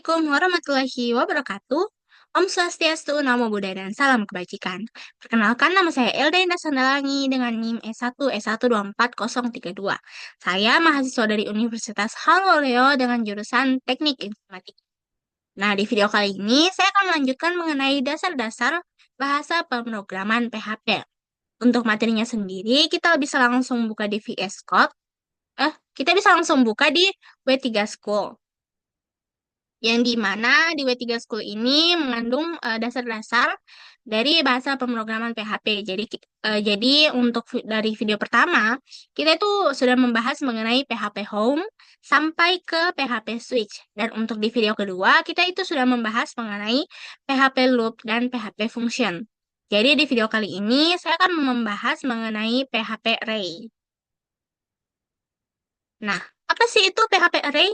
Assalamualaikum warahmatullahi wabarakatuh. Om Swastiastu, Namo Buddhaya, dan salam kebajikan. Perkenalkan, nama saya Elda Indah Sandalangi dengan NIM S1S1240032. Saya mahasiswa dari Universitas Haloleo dengan jurusan Teknik Informatika. Nah, di video kali ini saya akan melanjutkan mengenai dasar-dasar bahasa pemrograman PHP. Untuk materinya sendiri, kita bisa langsung buka di VS Code. Kita bisa langsung buka di W3 School, yang di mana di W3 School ini mengandung dasar-dasar dari bahasa pemrograman PHP. Jadi untuk dari video pertama, kita itu sudah membahas mengenai PHP Home sampai ke PHP Switch. Dan untuk di video kedua, kita itu sudah membahas mengenai PHP Loop dan PHP Function. Jadi di video kali ini, saya akan membahas mengenai PHP Array. Nah, apa sih itu PHP Array?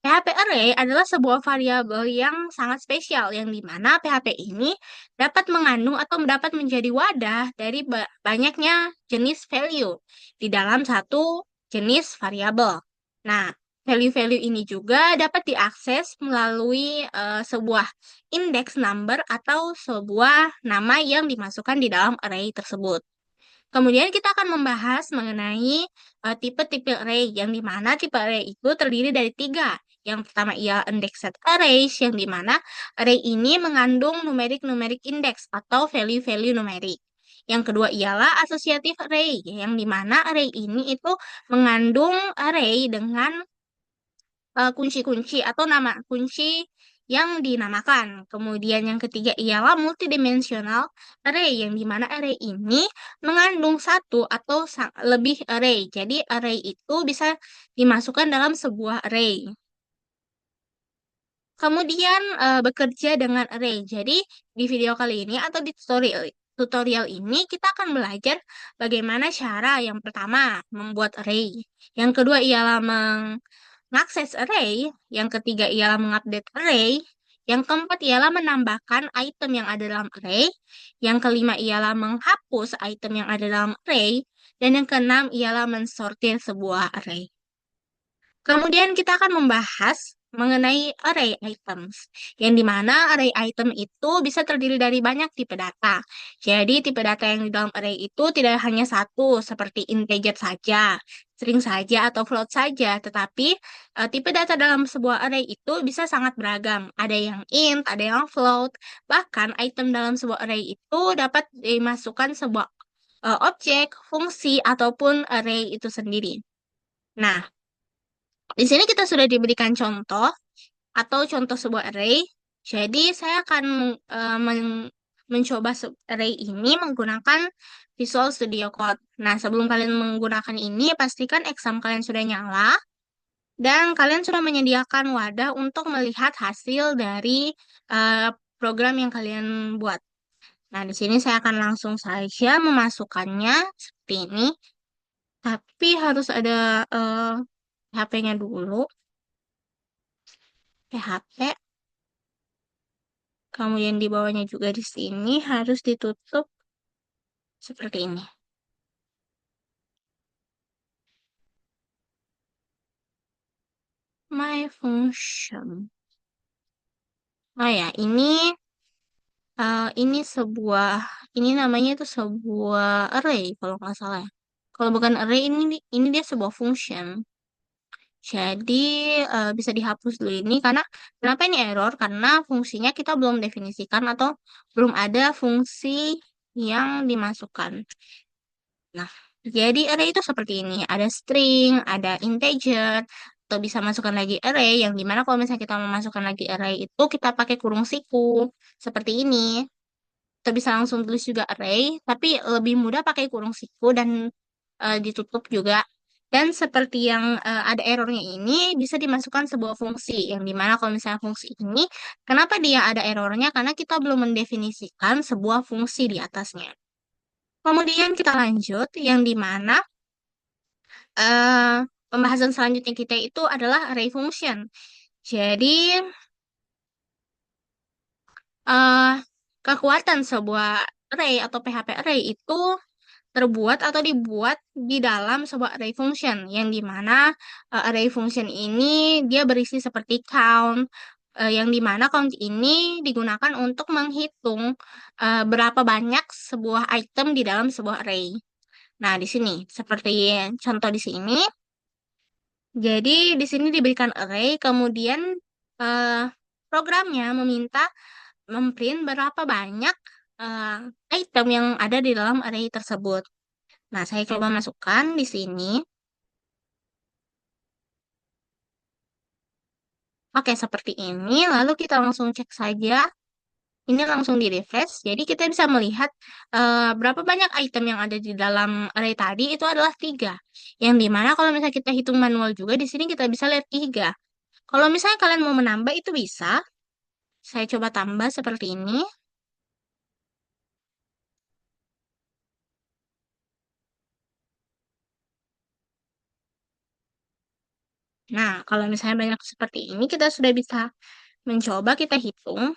PHP array adalah sebuah variabel yang sangat spesial, yang dimana PHP ini dapat mengandung atau dapat menjadi wadah dari banyaknya jenis value di dalam satu jenis variabel. Nah, value-value ini juga dapat diakses melalui sebuah index number atau sebuah nama yang dimasukkan di dalam array tersebut. Kemudian kita akan membahas mengenai tipe-tipe array, yang dimana tipe array itu terdiri dari tiga. Yang pertama ialah indexed arrays, yang dimana array ini mengandung numerik-numerik index atau value-value numerik. Yang kedua ialah associative array, yang dimana array ini itu mengandung array dengan kunci-kunci atau nama kunci yang dinamakan. Kemudian yang ketiga ialah multidimensional array, yang dimana array ini mengandung satu atau lebih array. Jadi array itu bisa dimasukkan dalam sebuah array. Kemudian bekerja dengan array. Jadi di video kali ini atau di tutorial ini kita akan belajar bagaimana cara yang pertama membuat array. Yang kedua ialah mengakses array. Yang ketiga ialah mengupdate array. Yang keempat ialah menambahkan item yang ada dalam array. Yang kelima ialah menghapus item yang ada dalam array. Dan yang keenam ialah mensortir sebuah array. Kemudian kita akan membahas mengenai array items, yang dimana array item itu bisa terdiri dari banyak tipe data. Jadi tipe data yang di dalam array itu tidak hanya satu, seperti integer saja, string saja, atau float saja, tetapi tipe data dalam sebuah array itu bisa sangat beragam. Ada yang int, ada yang float, bahkan item dalam sebuah array itu dapat dimasukkan sebuah objek, fungsi, ataupun array itu sendiri. Nah, di sini kita sudah diberikan contoh atau contoh sebuah array. Jadi saya akan mencoba array ini menggunakan Visual Studio Code. Nah, sebelum kalian menggunakan ini, pastikan exam kalian sudah nyala dan kalian sudah menyediakan wadah untuk melihat hasil dari program yang kalian buat. Nah, di sini saya akan langsung saja memasukkannya seperti ini. Tapi harus ada PHP-nya dulu. PHP. Kemudian di bawahnya juga di sini harus ditutup seperti ini. My function. Oh ya, ini namanya itu sebuah array kalau nggak salah ya. Kalau bukan array, ini dia sebuah function. Jadi bisa dihapus dulu ini karena kenapa ini error? Karena fungsinya kita belum definisikan atau belum ada fungsi yang dimasukkan. Nah, jadi array itu seperti ini. Ada string, ada integer, atau bisa masukkan lagi array, yang dimana kalau misalnya kita memasukkan lagi array itu kita pakai kurung siku, seperti ini. Kita bisa langsung tulis juga array, tapi lebih mudah pakai kurung siku dan ditutup juga. Dan seperti yang ada errornya ini, bisa dimasukkan sebuah fungsi, yang dimana kalau misalnya fungsi ini, kenapa dia ada errornya? Karena kita belum mendefinisikan sebuah fungsi di atasnya. Kemudian kita lanjut, yang dimana pembahasan selanjutnya kita itu adalah array function. Jadi, eh, kekuatan sebuah array atau PHP array itu terbuat atau dibuat di dalam sebuah array function, yang dimana array function ini dia berisi seperti count, yang dimana count ini digunakan untuk menghitung berapa banyak sebuah item di dalam sebuah array. Nah, di sini seperti contoh di sini. Jadi di sini diberikan array, kemudian eh, programnya meminta memprint berapa banyak eh, item yang ada di dalam array tersebut. Nah, saya coba masukkan di sini. Oke, seperti ini. Lalu kita langsung cek saja. Ini langsung di refresh. Jadi kita bisa melihat berapa banyak item yang ada di dalam array tadi itu adalah 3. Yang dimana kalau misalnya kita hitung manual juga di sini kita bisa lihat 3. Kalau misalnya kalian mau menambah itu bisa. Saya coba tambah seperti ini. Nah, kalau misalnya banyak seperti ini kita sudah bisa mencoba kita hitung.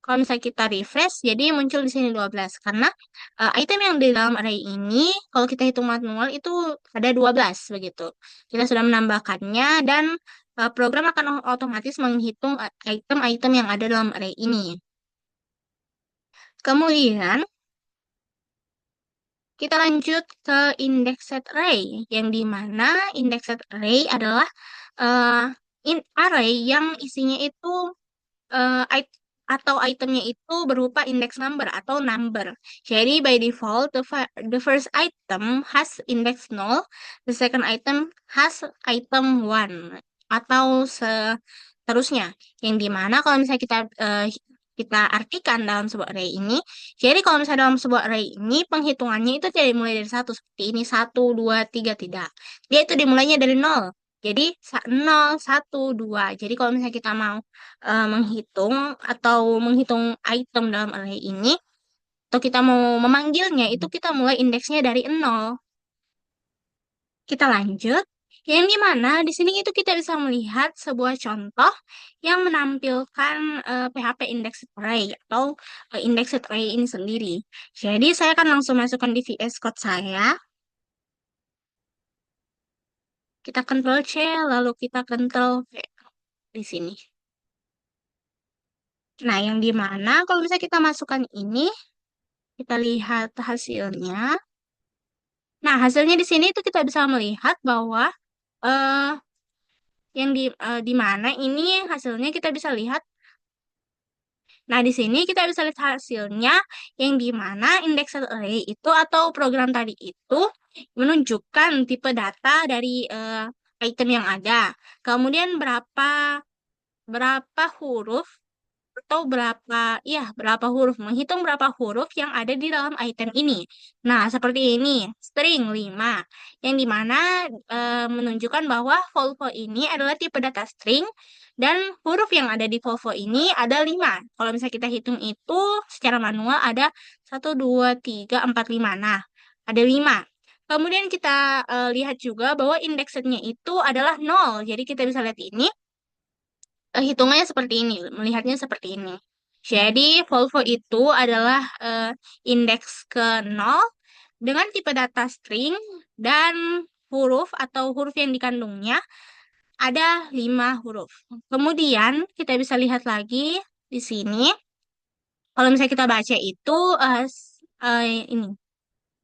Kalau misalnya kita refresh, jadi muncul di sini 12. Karena item yang di dalam array ini, kalau kita hitung manual itu ada 12 begitu. Kita sudah menambahkannya dan program akan otomatis menghitung item-item yang ada dalam array ini. Kemudian, kita lanjut ke indexed array, yang dimana indexed array adalah uh, array yang isinya itu atau itemnya itu berupa index number atau number. Jadi by default the first item has index 0, the second item has item 1 atau seterusnya. Yang dimana kalau misalnya kita artikan dalam sebuah array ini, jadi kalau misalnya dalam sebuah array ini penghitungannya itu tidak dimulai dari satu seperti ini, satu, dua, tiga, tidak. Dia itu dimulainya dari nol. Jadi 0, 1, 2. Jadi kalau misalnya kita mau menghitung atau menghitung item dalam array ini, atau kita mau memanggilnya, itu kita mulai indeksnya dari 0. Kita lanjut. Yang dimana di sini itu kita bisa melihat sebuah contoh yang menampilkan PHP Indexed Array atau Indexed Array ini sendiri. Jadi saya akan langsung masukkan di VS Code saya. Kita Ctrl C, lalu kita Ctrl V di sini. Nah, yang dimana kalau misalnya kita masukkan ini, kita lihat hasilnya. Nah, hasilnya di sini itu kita bisa melihat bahwa eh di mana ini hasilnya kita bisa lihat. Nah, di sini kita bisa lihat hasilnya yang di mana indexed array itu atau program tadi itu menunjukkan tipe data dari item yang ada. Kemudian berapa berapa huruf atau berapa huruf, menghitung berapa huruf yang ada di dalam item ini. Nah, seperti ini, string 5, yang dimana menunjukkan bahwa Volvo ini adalah tipe data string, dan huruf yang ada di Volvo ini ada 5. Kalau misalnya kita hitung itu secara manual ada 1, 2, 3, 4, 5. Nah, ada 5. Kemudian kita lihat juga bahwa indeksernya itu adalah 0. Jadi kita bisa lihat ini hitungannya seperti ini, melihatnya seperti ini. Jadi Volvo itu adalah indeks ke 0 dengan tipe data string dan huruf atau huruf yang dikandungnya ada 5 huruf. Kemudian kita bisa lihat lagi di sini, kalau misalnya kita baca itu ini,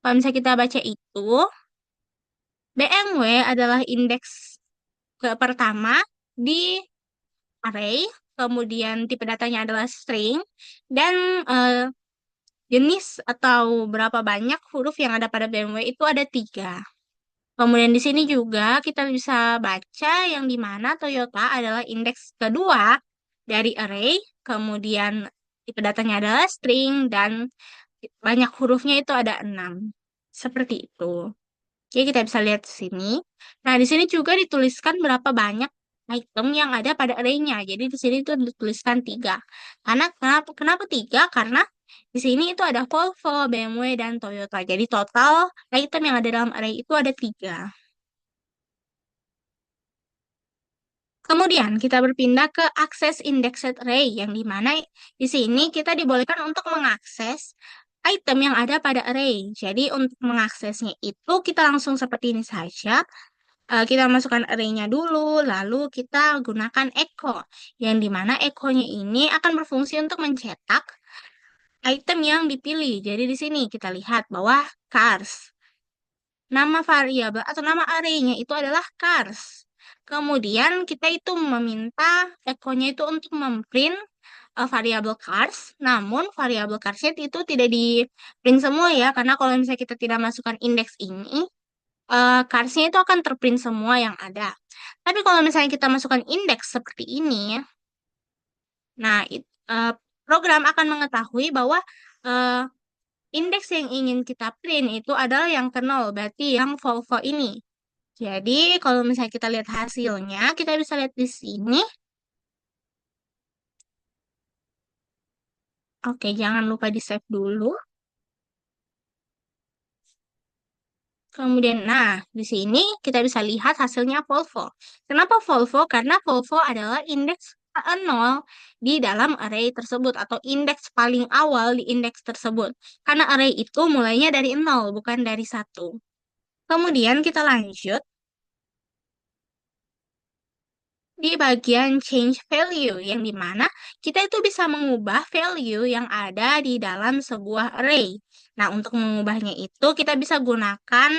kalau misalnya kita baca itu BMW adalah indeks ke pertama di array, kemudian tipe datanya adalah string, dan jenis atau berapa banyak huruf yang ada pada BMW itu ada 3. Kemudian di sini juga kita bisa baca yang di mana Toyota adalah indeks kedua dari array, kemudian tipe datanya adalah string, dan banyak hurufnya itu ada 6. Seperti itu. Jadi kita bisa lihat di sini. Nah, di sini juga dituliskan berapa banyak item yang ada pada array-nya. Jadi di sini itu dituliskan 3. Karena kenapa 3? Karena di sini itu ada Volvo, BMW, dan Toyota. Jadi total item yang ada dalam array itu ada 3. Kemudian kita berpindah ke akses indexed array, yang dimana di sini kita dibolehkan untuk mengakses item yang ada pada array. Jadi untuk mengaksesnya itu kita langsung seperti ini saja. Kita masukkan array-nya dulu, lalu kita gunakan echo, yang dimana echo-nya ini akan berfungsi untuk mencetak item yang dipilih. Jadi di sini kita lihat bahwa cars. Nama variabel atau nama array-nya itu adalah cars. Kemudian kita itu meminta echo-nya itu untuk memprint variabel cars, namun variabel cars itu tidak di print semua ya, karena kalau misalnya kita tidak masukkan indeks ini, cars-nya itu akan terprint semua yang ada. Tapi kalau misalnya kita masukkan indeks seperti ini, nah program akan mengetahui bahwa eh, indeks yang ingin kita print itu adalah yang ke nol, berarti yang Volvo ini. Jadi kalau misalnya kita lihat hasilnya, kita bisa lihat di sini. Oke, jangan lupa di save dulu. Kemudian, nah, di sini kita bisa lihat hasilnya Volvo. Kenapa Volvo? Karena Volvo adalah indeks 0 di dalam array tersebut atau indeks paling awal di indeks tersebut. Karena array itu mulainya dari 0, bukan dari 1. Kemudian kita lanjut di bagian change value, yang dimana kita itu bisa mengubah value yang ada di dalam sebuah array. Nah, untuk mengubahnya itu kita bisa gunakan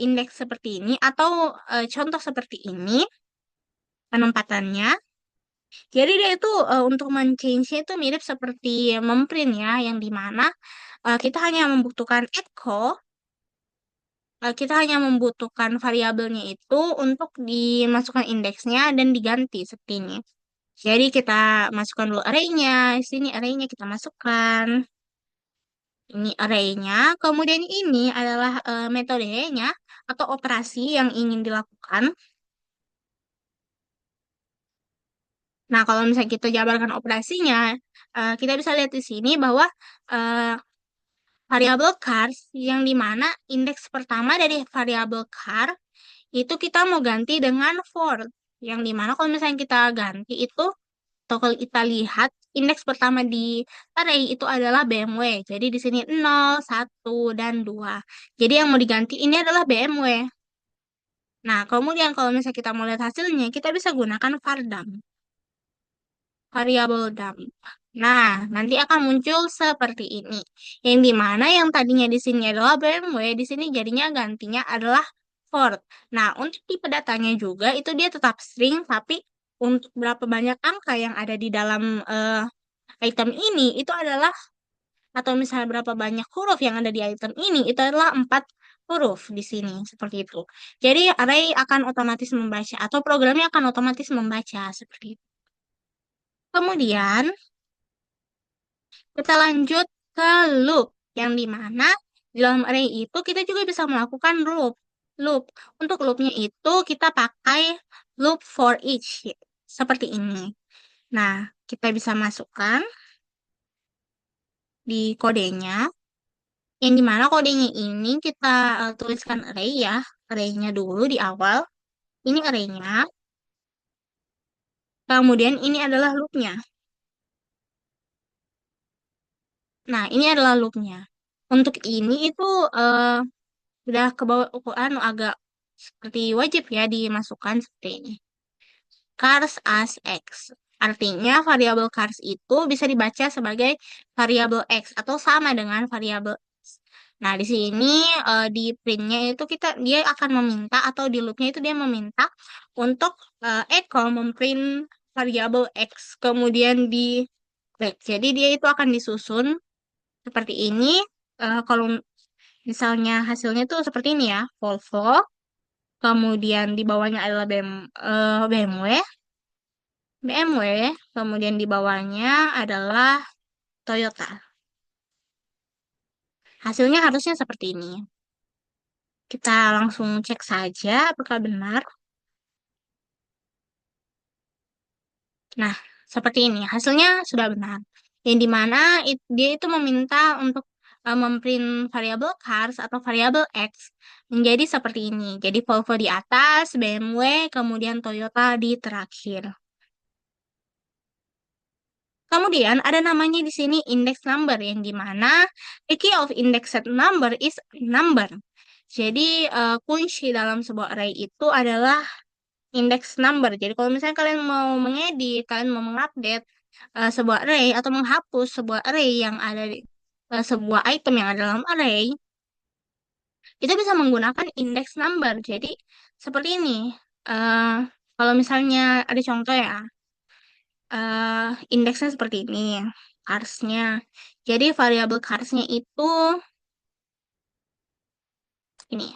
indeks seperti ini atau contoh seperti ini penempatannya. Jadi dia itu untuk men-change-nya itu mirip seperti memprint ya, yang dimana kita hanya membutuhkan echo, kita hanya membutuhkan variabelnya itu untuk dimasukkan indeksnya dan diganti seperti ini. Jadi kita masukkan dulu array-nya, sini array-nya kita masukkan. Ini array-nya, kemudian ini adalah metodenya atau operasi yang ingin dilakukan. Nah, kalau misalnya kita jabarkan operasinya, kita bisa lihat di sini bahwa eh, variabel cars yang dimana indeks pertama dari variabel car itu kita mau ganti dengan for, yang dimana kalau misalnya kita ganti itu, atau kalau kita lihat indeks pertama di array itu adalah BMW. Jadi di sini 0, 1, dan 2. Jadi yang mau diganti ini adalah BMW. Nah, kemudian kalau misalnya kita mau lihat hasilnya, kita bisa gunakan vardam, variabel dump. Nah, nanti akan muncul seperti ini. Yang dimana yang tadinya di sini adalah BMW, di sini jadinya gantinya adalah Ford. Nah, untuk tipe datanya juga itu dia tetap string, tapi untuk berapa banyak angka yang ada di dalam item ini itu adalah, atau misalnya berapa banyak huruf yang ada di item ini itu adalah 4 huruf di sini seperti itu. Jadi array akan otomatis membaca atau programnya akan otomatis membaca seperti itu. Kemudian kita lanjut ke loop, yang dimana di dalam array itu kita juga bisa melakukan loop. Loop. Untuk loopnya itu kita pakai loop for each seperti ini. Nah, kita bisa masukkan di kodenya, yang dimana kodenya ini kita tuliskan array ya, array-nya dulu di awal. Ini array-nya, kemudian ini adalah loop-nya. Nah, ini adalah loop-nya. Untuk ini itu eh, udah ke bawah ukuran agak seperti wajib ya dimasukkan seperti ini. Cars as X. Artinya variabel cars itu bisa dibaca sebagai variabel X atau sama dengan variabel X. Nah, di sini di printnya itu dia akan meminta atau di loopnya itu dia meminta untuk echo memprint variabel X kemudian di break. Jadi dia itu akan disusun seperti ini. Kalau misalnya hasilnya tuh seperti ini ya, Volvo, kemudian di bawahnya adalah BMW, kemudian di bawahnya adalah Toyota. Hasilnya harusnya seperti ini. Kita langsung cek saja apakah benar. Nah, seperti ini. Hasilnya sudah benar. Yang dimana dia itu meminta untuk memprint variabel cars atau variabel X menjadi seperti ini. Jadi Volvo di atas, BMW, kemudian Toyota di terakhir. Kemudian ada namanya di sini index number, yang dimana the key of index set number is number. Jadi kunci dalam sebuah array itu adalah index number. Jadi kalau misalnya kalian mau mengedit, kalian mau mengupdate sebuah array atau menghapus sebuah array yang ada di sebuah item yang ada dalam array, itu bisa menggunakan index number. Jadi seperti ini. Eh, Kalau misalnya ada contoh ya, indeksnya seperti ini, carsnya. Jadi variabel carsnya itu ini.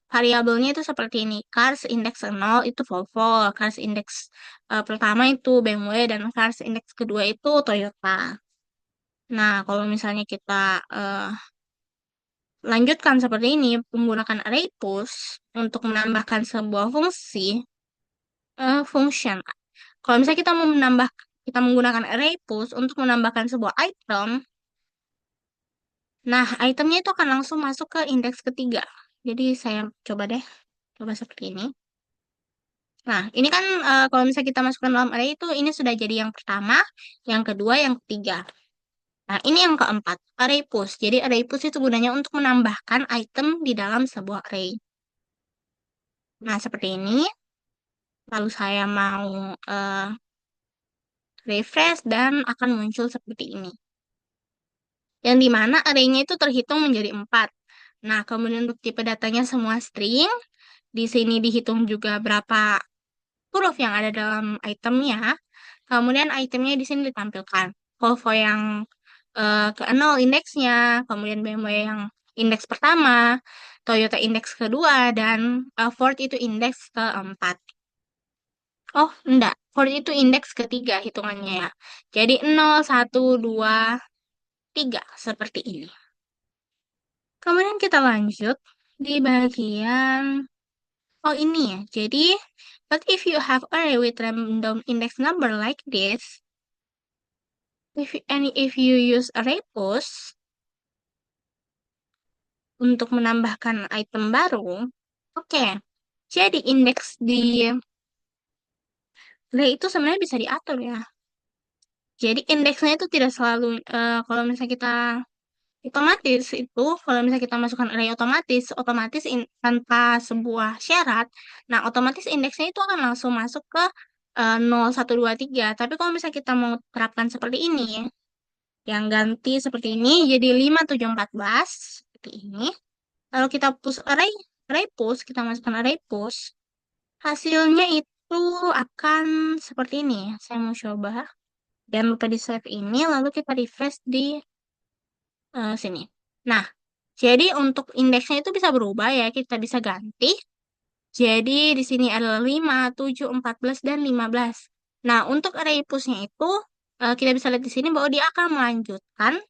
Variabelnya itu seperti ini. Cars indeks 0 itu Volvo, cars indeks pertama itu BMW, dan cars indeks kedua itu Toyota. Nah, kalau misalnya kita eh, lanjutkan seperti ini, menggunakan array push untuk menambahkan sebuah fungsi, function. Kalau misalnya kita menggunakan array push untuk menambahkan sebuah item, nah itemnya itu akan langsung masuk ke indeks ketiga. Jadi saya coba seperti ini. Nah, ini kan kalau misalnya kita masukkan dalam array itu, ini sudah jadi yang pertama, yang kedua, yang ketiga. Nah, ini yang keempat, array push. Jadi array push itu gunanya untuk menambahkan item di dalam sebuah array. Nah, seperti ini. Lalu saya mau eh, refresh dan akan muncul seperti ini. Yang dimana array-nya itu terhitung menjadi 4. Nah, kemudian untuk tipe datanya semua string. Di sini dihitung juga berapa huruf yang ada dalam itemnya. Kemudian itemnya di sini ditampilkan. Volvo yang ke 0 indeksnya, kemudian BMW yang indeks pertama, Toyota indeks kedua, dan Ford itu indeks keempat. Oh, enggak. Ford itu indeks ketiga hitungannya ya. Jadi 0, 1, 2, 3 seperti ini. Kemudian kita lanjut di bagian oh ini ya. Jadi, but if you have array with random index number like this, if you use array push untuk menambahkan item baru, oke. Jadi indeks di array itu sebenarnya bisa diatur ya. Jadi indeksnya itu tidak selalu kalau misalnya kita otomatis itu kalau misalnya kita masukkan array otomatis, tanpa sebuah syarat, nah otomatis indeksnya itu akan langsung masuk ke 0, 1, 2, 3. Tapi kalau misalnya kita mau terapkan seperti ini, yang ganti seperti ini jadi 5, 7, 14 seperti ini. Lalu kita push array push, kita masukkan array push, hasilnya itu akan seperti ini. Saya mau coba. Jangan lupa di save ini, lalu kita refresh di sini. Nah, jadi untuk indeksnya itu bisa berubah ya, kita bisa ganti. Jadi di sini adalah 5, 7, 14, dan 15. Nah, untuk array push-nya itu kita bisa lihat di sini bahwa dia akan melanjutkan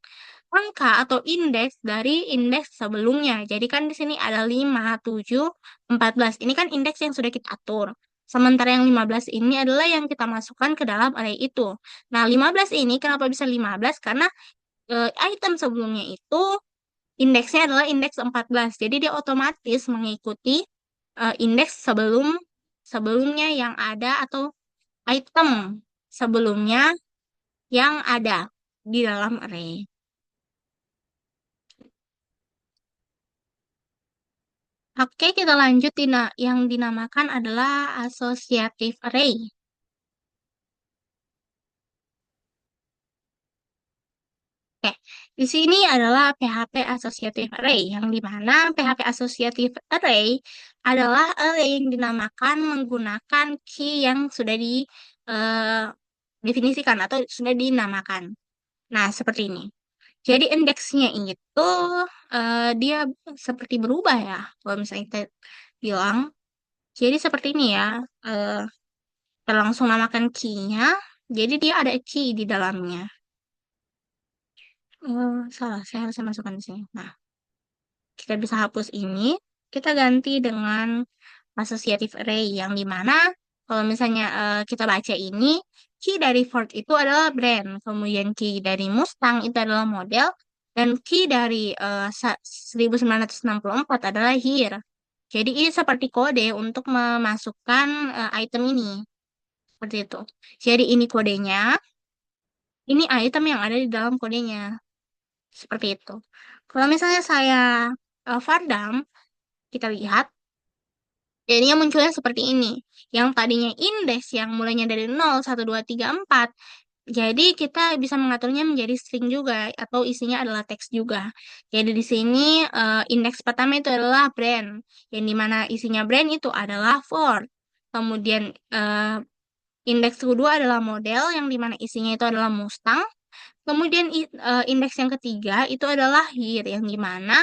angka atau indeks dari indeks sebelumnya. Jadi kan di sini ada 5, 7, 14. Ini kan indeks yang sudah kita atur. Sementara yang 15 ini adalah yang kita masukkan ke dalam array itu. Nah, 15 ini kenapa bisa 15? Karena item sebelumnya itu indeksnya adalah indeks 14. Jadi dia otomatis mengikuti indeks sebelumnya yang ada atau item sebelumnya yang ada di dalam array. Oke, kita lanjut yang dinamakan adalah associative array. Oke, di sini adalah PHP associative array, yang dimana PHP associative array adalah array yang dinamakan menggunakan key yang sudah didefinisikan atau sudah dinamakan. Nah, seperti ini. Jadi indeksnya itu dia seperti berubah ya. Kalau misalnya kita bilang, jadi seperti ini ya. eh, Kita langsung namakan key-nya. Jadi dia ada key di dalamnya. Salah, saya harus masukkan di sini. Nah, kita bisa hapus ini. Kita ganti dengan associative array yang dimana kalau misalnya kita baca ini, key dari Ford itu adalah brand, kemudian key dari Mustang itu adalah model, dan key dari 1964 adalah year. Jadi ini seperti kode untuk memasukkan item ini. Seperti itu. Jadi ini kodenya, ini item yang ada di dalam kodenya. Seperti itu. Kalau misalnya saya Fardam, Kita lihat, jadinya munculnya seperti ini. Yang tadinya indeks yang mulainya dari 0, 1, 2, 3, 4. Jadi kita bisa mengaturnya menjadi string juga atau isinya adalah teks juga. Jadi di sini indeks pertama itu adalah brand, yang dimana isinya brand itu adalah Ford. Kemudian indeks kedua adalah model, yang dimana isinya itu adalah Mustang. Kemudian indeks yang ketiga itu adalah year, yang dimana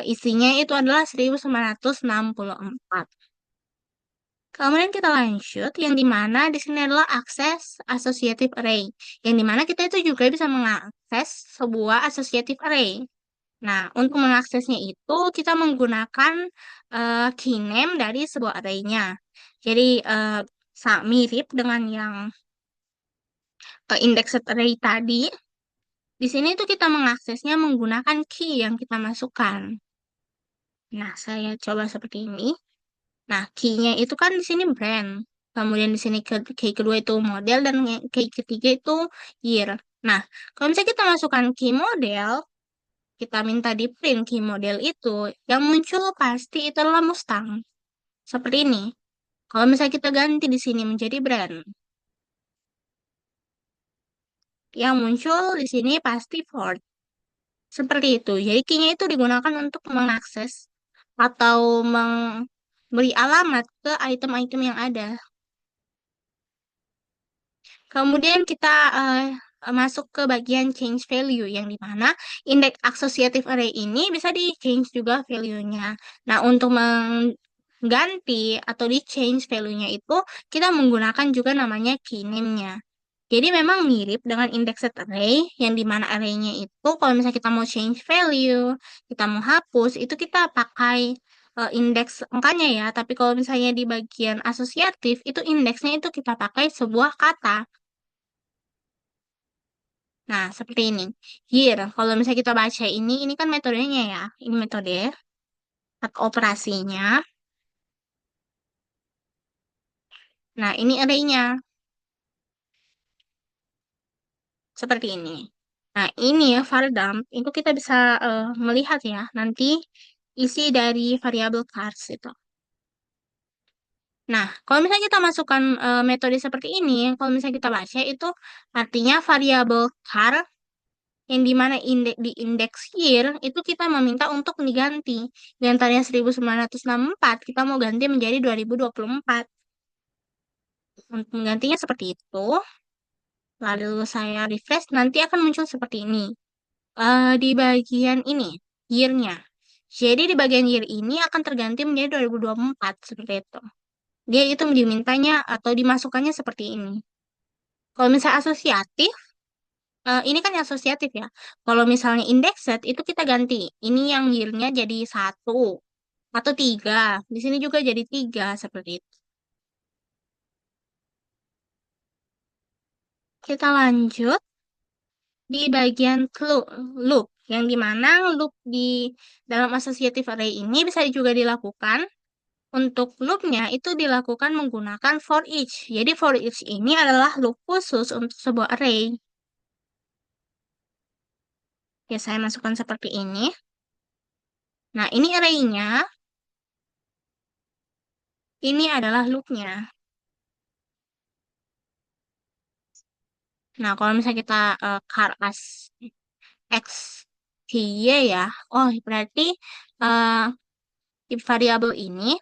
isinya itu adalah 1964. Kemudian kita lanjut, yang dimana di sini adalah akses associative array, yang dimana kita itu juga bisa mengakses sebuah associative array. Nah, untuk mengaksesnya itu kita menggunakan key name dari sebuah array-nya. Jadi mirip dengan yang indexed array tadi. Di sini tuh kita mengaksesnya menggunakan key yang kita masukkan. Nah, saya coba seperti ini. Nah, key-nya itu kan di sini brand. Kemudian di sini key kedua itu model dan key ketiga itu year. Nah, kalau misalnya kita masukkan key model, kita minta di print key model itu, yang muncul pasti itu adalah Mustang. Seperti ini. Kalau misalnya kita ganti di sini menjadi brand, yang muncul di sini pasti Ford. Seperti itu. Jadi key-nya itu digunakan untuk mengakses atau memberi alamat ke item-item yang ada. Kemudian kita masuk ke bagian change value, yang dimana indeks associative array ini bisa di change juga value-nya. Nah, untuk mengganti atau di change value-nya itu kita menggunakan juga namanya key name-nya. Jadi memang mirip dengan indexed array, yang dimana array-nya itu kalau misalnya kita mau change value, kita mau hapus, itu kita pakai indeks angkanya ya. Tapi kalau misalnya di bagian asosiatif, itu indeksnya itu kita pakai sebuah kata. Nah, seperti ini. Here, kalau misalnya kita baca ini kan metodenya ya. Ini metode atau operasinya. Nah, ini array-nya. Seperti ini. Nah, ini ya var dump. Itu kita bisa melihat ya nanti isi dari variabel cars itu. Nah, kalau misalnya kita masukkan metode seperti ini, kalau misalnya kita baca itu artinya variabel car yang dimana di indeks year itu kita meminta untuk diganti. Di antaranya 1964, kita mau ganti menjadi 2024. Untuk menggantinya seperti itu, lalu saya refresh, nanti akan muncul seperti ini. Di bagian ini, year-nya. Jadi di bagian year ini akan terganti menjadi 2024, seperti itu. Dia itu dimintanya atau dimasukkannya seperti ini. Kalau misalnya asosiatif, ini kan asosiatif ya. Kalau misalnya indexed, itu kita ganti. Ini yang year-nya jadi 1 atau 3. Di sini juga jadi 3, seperti itu. Kita lanjut di bagian loop, yang dimana loop di dalam associative array ini bisa juga dilakukan. Untuk loopnya itu dilakukan menggunakan for each. Jadi for each ini adalah loop khusus untuk sebuah array. Ya, saya masukkan seperti ini. Nah, ini array-nya. Ini adalah loopnya. Nah, kalau misalnya kita char as x y ya, oh berarti uh, di variabel ini,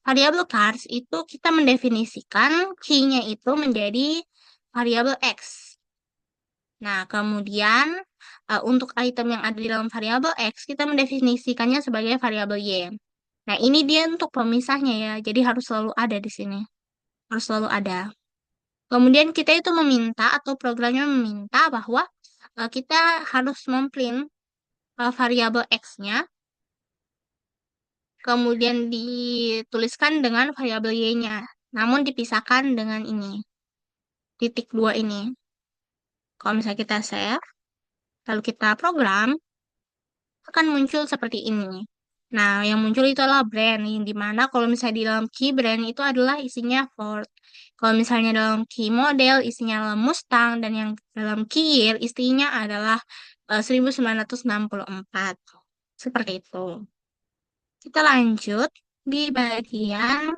variabel chars itu kita mendefinisikan key-nya itu menjadi variabel x. Nah, kemudian untuk item yang ada di dalam variabel x, kita mendefinisikannya sebagai variabel y. Nah, ini dia untuk pemisahnya ya, jadi harus selalu ada di sini. Harus selalu ada. Kemudian kita itu meminta atau programnya meminta bahwa kita harus memprint variabel x-nya, kemudian dituliskan dengan variabel y-nya, namun dipisahkan dengan ini, titik dua ini. Kalau misalnya kita save, lalu kita program, akan muncul seperti ini. Nah, yang muncul itu adalah brand, yang dimana kalau misalnya di dalam key brand itu adalah isinya Ford. Kalau misalnya dalam key model isinya adalah Mustang, dan yang dalam key year isinya adalah 1964. Seperti itu. Kita lanjut di bagian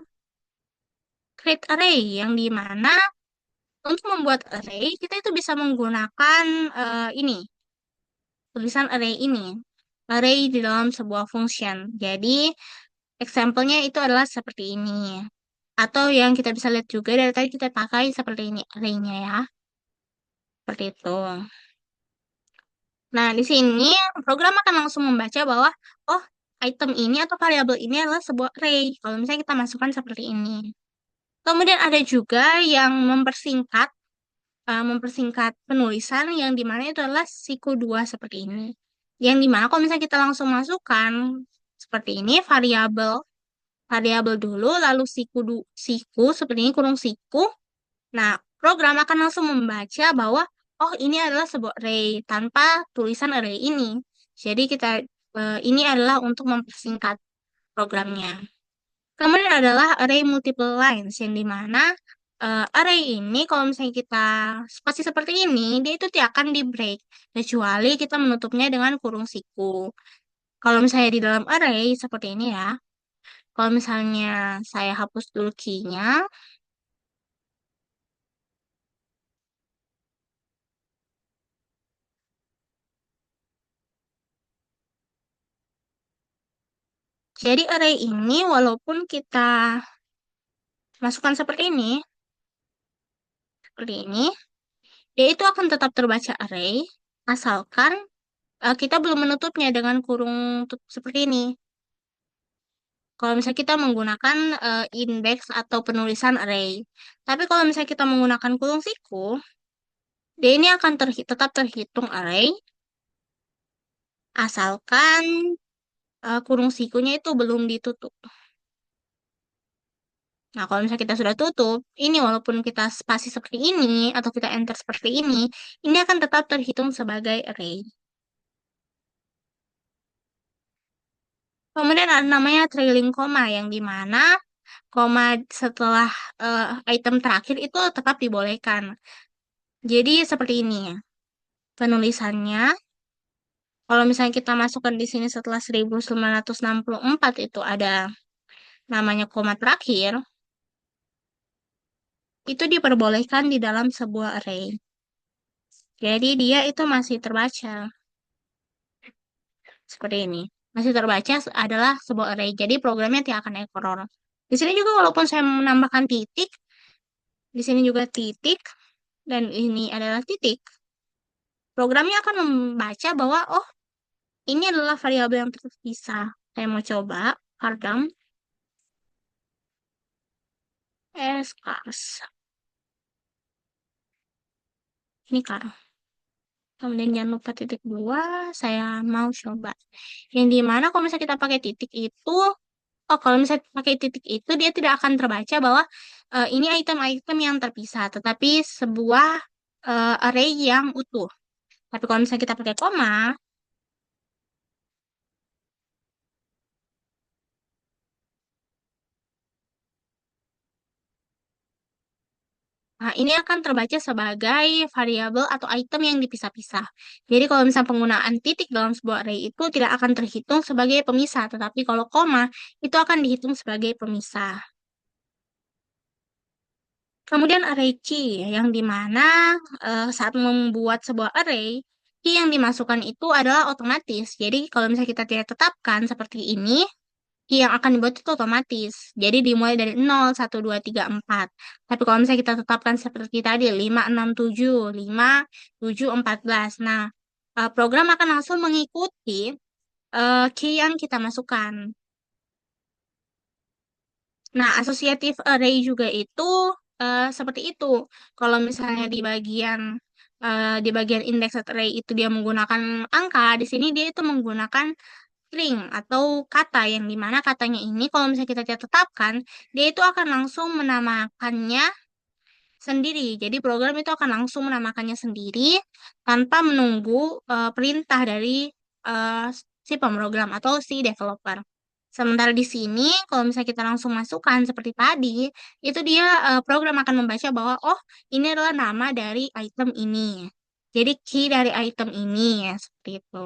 create array, yang dimana untuk membuat array, kita itu bisa menggunakan ini, tulisan array ini. Array di dalam sebuah function. Jadi, example-nya itu adalah seperti ini. Atau yang kita bisa lihat juga dari tadi kita pakai seperti ini array-nya ya. Seperti itu. Nah, di sini program akan langsung membaca bahwa, oh, item ini atau variabel ini adalah sebuah array. Kalau misalnya kita masukkan seperti ini. Kemudian ada juga yang mempersingkat penulisan yang dimana itu adalah siku 2 seperti ini. Yang dimana kalau misalnya kita langsung masukkan seperti ini variabel dulu lalu siku seperti ini kurung siku. Nah, program akan langsung membaca bahwa oh ini adalah sebuah array tanpa tulisan array ini. Jadi ini adalah untuk mempersingkat programnya. Kemudian adalah array multiple lines yang dimana array ini kalau misalnya kita spasi seperti ini, dia itu tidak akan di break kecuali kita menutupnya dengan kurung siku. Kalau misalnya di dalam array seperti ini ya, kalau misalnya saya hapus dulu key-nya, jadi array ini walaupun kita masukkan seperti ini, dia itu akan tetap terbaca array asalkan kita belum menutupnya dengan kurung seperti ini. Kalau misalnya kita menggunakan indeks atau penulisan array. Tapi kalau misalnya kita menggunakan kurung siku, dia ini akan tetap terhitung array asalkan kurung sikunya itu belum ditutup. Nah, kalau misalnya kita sudah tutup, ini walaupun kita spasi seperti ini atau kita enter seperti ini akan tetap terhitung sebagai array. Kemudian ada namanya trailing comma yang dimana koma setelah item terakhir itu tetap dibolehkan. Jadi seperti ini ya. Penulisannya, kalau misalnya kita masukkan di sini setelah 1964 itu ada namanya koma terakhir, itu diperbolehkan di dalam sebuah array. Jadi dia itu masih terbaca seperti ini. Masih terbaca adalah sebuah array. Jadi programnya tidak akan error. Di sini juga walaupun saya menambahkan titik, di sini juga titik, dan ini adalah titik, programnya akan membaca bahwa, oh, ini adalah variabel yang terpisah. Saya mau coba, pardon, scarce. Ini kan. Kemudian jangan lupa titik 2, saya mau coba. Yang dimana kalau misalnya kita pakai titik itu, oh kalau misalnya pakai titik itu, dia tidak akan terbaca bahwa ini item-item yang terpisah, tetapi sebuah array yang utuh. Tapi kalau misalnya kita pakai koma, nah, ini akan terbaca sebagai variabel atau item yang dipisah-pisah. Jadi kalau misalnya penggunaan titik dalam sebuah array itu tidak akan terhitung sebagai pemisah, tetapi kalau koma itu akan dihitung sebagai pemisah. Kemudian array key, yang dimana saat membuat sebuah array, key yang dimasukkan itu adalah otomatis. Jadi kalau misalnya kita tidak tetapkan seperti ini, key yang akan dibuat itu otomatis. Jadi dimulai dari 0, 1, 2, 3, 4. Tapi kalau misalnya kita tetapkan seperti tadi, 5, 6, 7, 5, 7, 14. Nah, program akan langsung mengikuti key yang kita masukkan. Nah, associative array juga itu seperti itu. Kalau misalnya di bagian indexed array itu dia menggunakan angka, di sini dia itu menggunakan string atau kata yang dimana katanya ini kalau misalnya kita tetapkan, dia itu akan langsung menamakannya sendiri. Jadi program itu akan langsung menamakannya sendiri tanpa menunggu perintah dari eh, si pemrogram atau si developer. Sementara di sini, kalau misalnya kita langsung masukkan seperti tadi, itu dia program akan membaca bahwa, oh, ini adalah nama dari item ini. Jadi key dari item ini ya, seperti itu.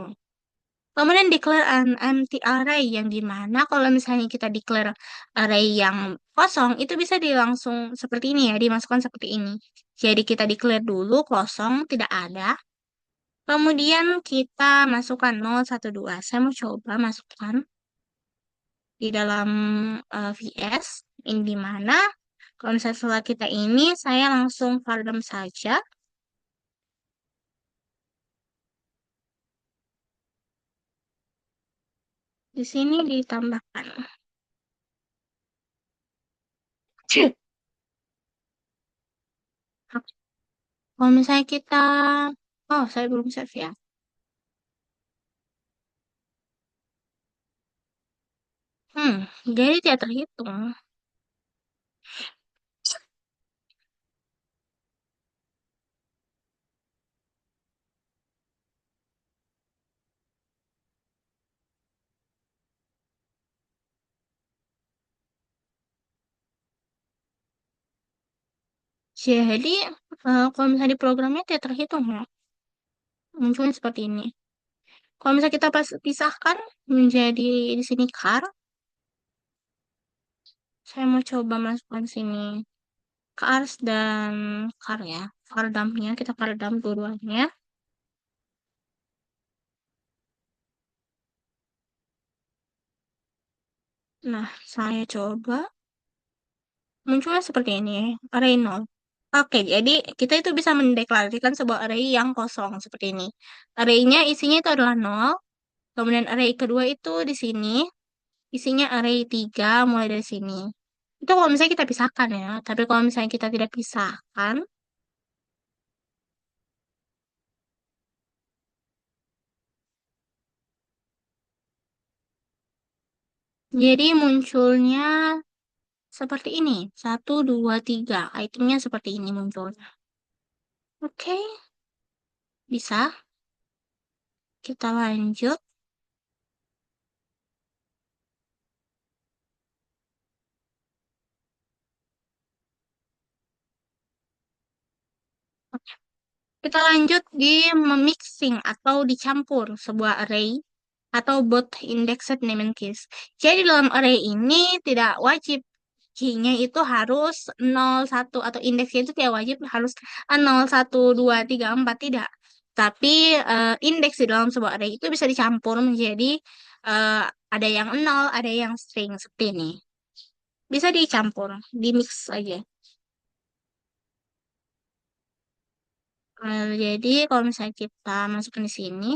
Kemudian declare an empty array yang dimana kalau misalnya kita declare array yang kosong itu bisa langsung seperti ini ya, dimasukkan seperti ini. Jadi kita declare dulu kosong, tidak ada. Kemudian kita masukkan 0, 1, 2. Saya mau coba masukkan di dalam VS ini dimana kalau misalnya setelah kita ini saya langsung random saja. Di sini ditambahkan. Kalau misalnya kita, oh saya belum save ya. Jadi tidak terhitung. Jadi kalau misalnya di programnya tidak terhitung ya, munculnya seperti ini. Kalau misalnya kita pisahkan menjadi di sini car, saya mau coba masukkan sini cars dan car ya, car dumpnya kita car dump dua-duanya. Nah, saya coba munculnya seperti ini, array 0. Oke, jadi kita itu bisa mendeklarasikan sebuah array yang kosong seperti ini. Array-nya isinya itu adalah 0, kemudian array kedua itu di sini, isinya array 3 mulai dari sini. Itu kalau misalnya kita pisahkan ya, tapi kalau misalnya kita tidak pisahkan, jadi munculnya seperti ini. Satu, dua, tiga. Itemnya seperti ini munculnya. Oke, bisa. Kita lanjut. Kita lanjut di memixing atau dicampur sebuah array atau both indexed name and keys. Jadi dalam array ini tidak wajib key-nya itu harus 0, 1 atau indeksnya itu tidak wajib harus 0, 1, 2, 3, 4 tidak. Tapi indeks di dalam sebuah array itu bisa dicampur menjadi eh, ada yang 0, ada yang string seperti ini. Bisa dicampur, di-mix aja. Jadi kalau misalnya kita masukkan di sini,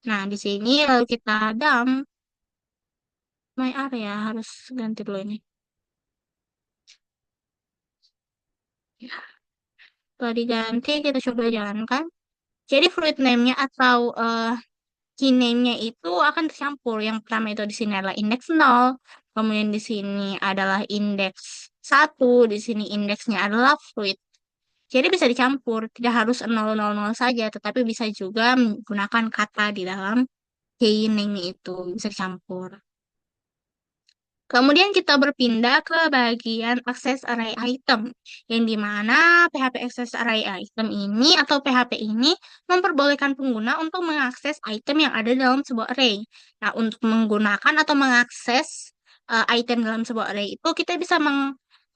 nah di sini lalu kita dump my area harus ganti dulu ini. Ya, setelah diganti kita coba jalankan. Jadi fruit name-nya atau key name-nya itu akan tercampur. Yang pertama itu di sini adalah indeks 0, kemudian di sini adalah indeks 1, di sini indeksnya adalah fruit. Jadi bisa dicampur, tidak harus 000 saja, tetapi bisa juga menggunakan kata di dalam key name itu, bisa dicampur. Kemudian kita berpindah ke bagian akses array item, yang dimana PHP Access Array Item ini atau PHP ini memperbolehkan pengguna untuk mengakses item yang ada dalam sebuah array. Nah, untuk menggunakan atau mengakses item dalam sebuah array itu kita bisa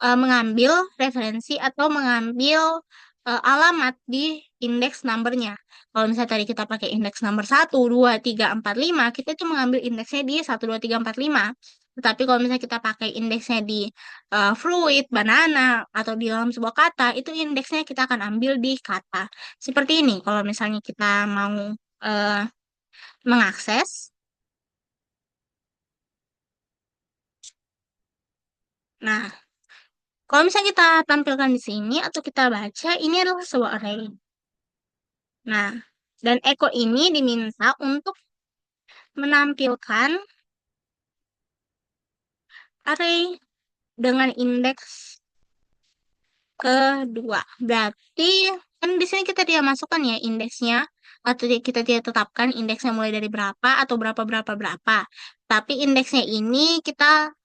mengambil referensi atau mengambil alamat di indeks numbernya. Kalau misalnya tadi kita pakai indeks number 1, 2, 3, 4, 5, kita itu mengambil indeksnya di 1, 2, 3, 4, 5. Tetapi kalau misalnya kita pakai indeksnya di fruit, banana, atau di dalam sebuah kata, itu indeksnya kita akan ambil di kata. Seperti ini, kalau misalnya kita mau eh, mengakses. Nah, kalau misalnya kita tampilkan di sini atau kita baca, ini adalah sebuah array. Nah, dan Eko ini diminta untuk menampilkan array dengan indeks kedua. Berarti kan di sini kita tidak masukkan ya indeksnya atau kita tidak tetapkan indeksnya mulai dari berapa atau berapa berapa berapa. Tapi indeksnya ini kita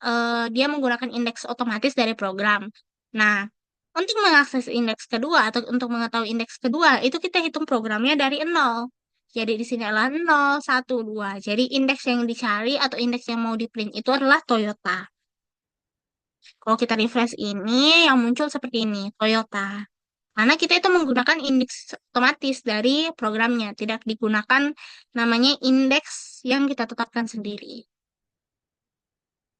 dia menggunakan indeks otomatis dari program. Nah, Untuk mengakses indeks kedua atau untuk mengetahui indeks kedua, itu kita hitung programnya dari nol. Jadi di sini adalah 0, 1, 2. Jadi indeks yang dicari atau indeks yang mau di print itu adalah Toyota. Kalau kita refresh ini, yang muncul seperti ini, Toyota. Karena kita itu menggunakan indeks otomatis dari programnya, tidak digunakan namanya indeks yang kita tetapkan sendiri.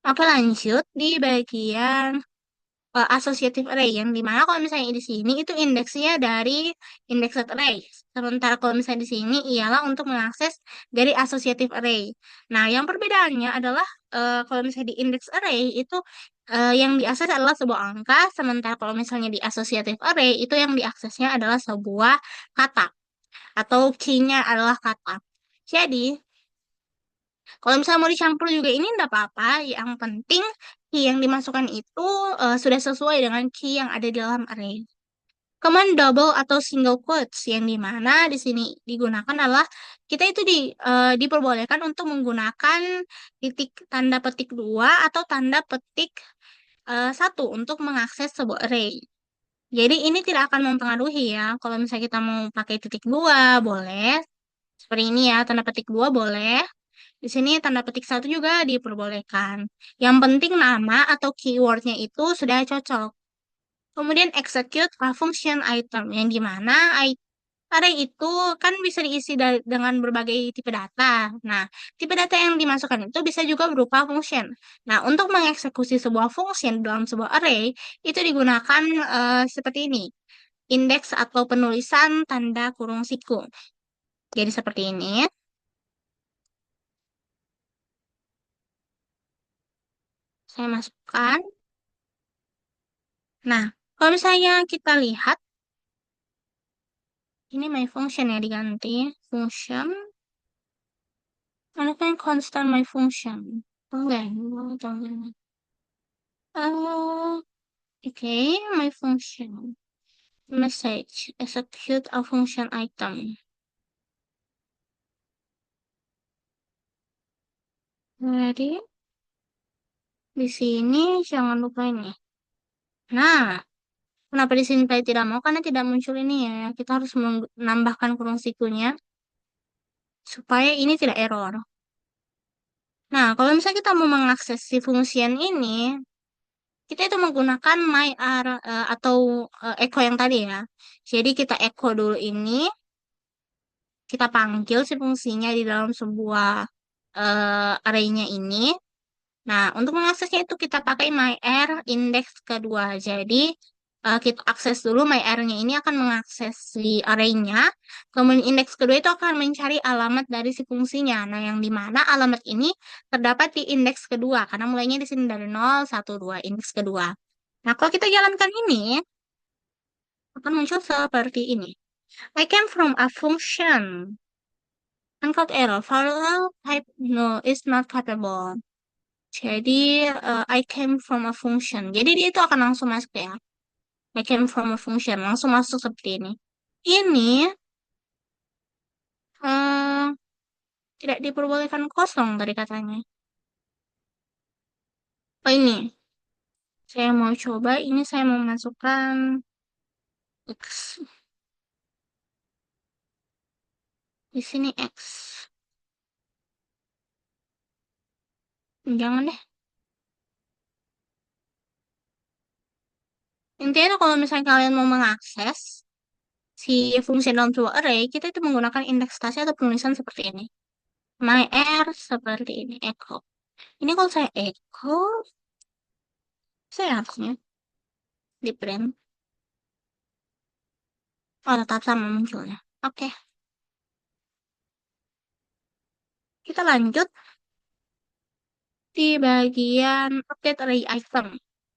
Oke, lanjut di bagian associative array, yang dimana kalau misalnya di sini itu indeksnya dari indexed array. Sementara kalau misalnya di sini ialah untuk mengakses dari associative array. Nah, yang perbedaannya adalah kalau misalnya di index array itu yang diakses adalah sebuah angka, sementara kalau misalnya di associative array itu yang diaksesnya adalah sebuah kata atau key-nya adalah kata. Jadi, kalau misalnya mau dicampur juga ini enggak apa-apa, yang penting key yang dimasukkan itu sudah sesuai dengan key yang ada di dalam array. Kemudian double atau single quotes yang dimana di sini digunakan adalah kita itu diperbolehkan untuk menggunakan titik tanda petik dua atau tanda petik satu untuk mengakses sebuah array. Jadi ini tidak akan mempengaruhi ya. Kalau misalnya kita mau pakai titik dua boleh. Seperti ini ya, tanda petik dua boleh. Di sini tanda petik satu juga diperbolehkan. Yang penting nama atau keywordnya itu sudah cocok. Kemudian execute a function item, yang dimana array itu kan bisa diisi dengan berbagai tipe data. Nah, tipe data yang dimasukkan itu bisa juga berupa function. Nah, untuk mengeksekusi sebuah function dalam sebuah array itu digunakan seperti ini. Indeks atau penulisan tanda kurung siku. Jadi seperti ini. Saya masukkan. Nah, kalau misalnya kita lihat, ini my function ya diganti. Function. Mana kan constant my function. Enggak, enggak. Okay, my function. Message. Execute a function item. Jadi, di sini jangan lupa ini. Nah, kenapa di sini saya tidak mau? Karena tidak muncul ini ya. Kita harus menambahkan kurung sikunya supaya ini tidak error. Nah, kalau misalnya kita mau mengakses si function ini, kita itu menggunakan myR atau echo yang tadi ya. Jadi kita echo dulu ini, kita panggil si fungsinya di dalam sebuah array-nya ini. Nah, untuk mengaksesnya itu kita pakai myR index kedua. Jadi, kita akses dulu myR-nya ini akan mengakses si array-nya. Kemudian indeks kedua itu akan mencari alamat dari si fungsinya. Nah, yang di mana alamat ini terdapat di indeks kedua. Karena mulainya di sini dari 0, 1, 2, indeks kedua. Nah, kalau kita jalankan ini, akan muncul seperti ini. I came from a function. Uncode error. File type no is not capable. Jadi, I came from a function. Jadi, dia itu akan langsung masuk ya. I came from a function. Langsung masuk seperti ini. Ini eh, tidak diperbolehkan kosong tadi katanya. Oh, ini. Saya mau coba. Ini saya mau masukkan X. Di sini X. Jangan deh. Intinya tuh kalau misalnya kalian mau mengakses si fungsi dalam sebuah array, kita itu menggunakan indeksasi atau penulisan seperti ini. My_R seperti ini, echo. Ini kalau saya echo, saya harusnya di print. Oh, tetap sama munculnya. Oke, kita lanjut di bagian update array item.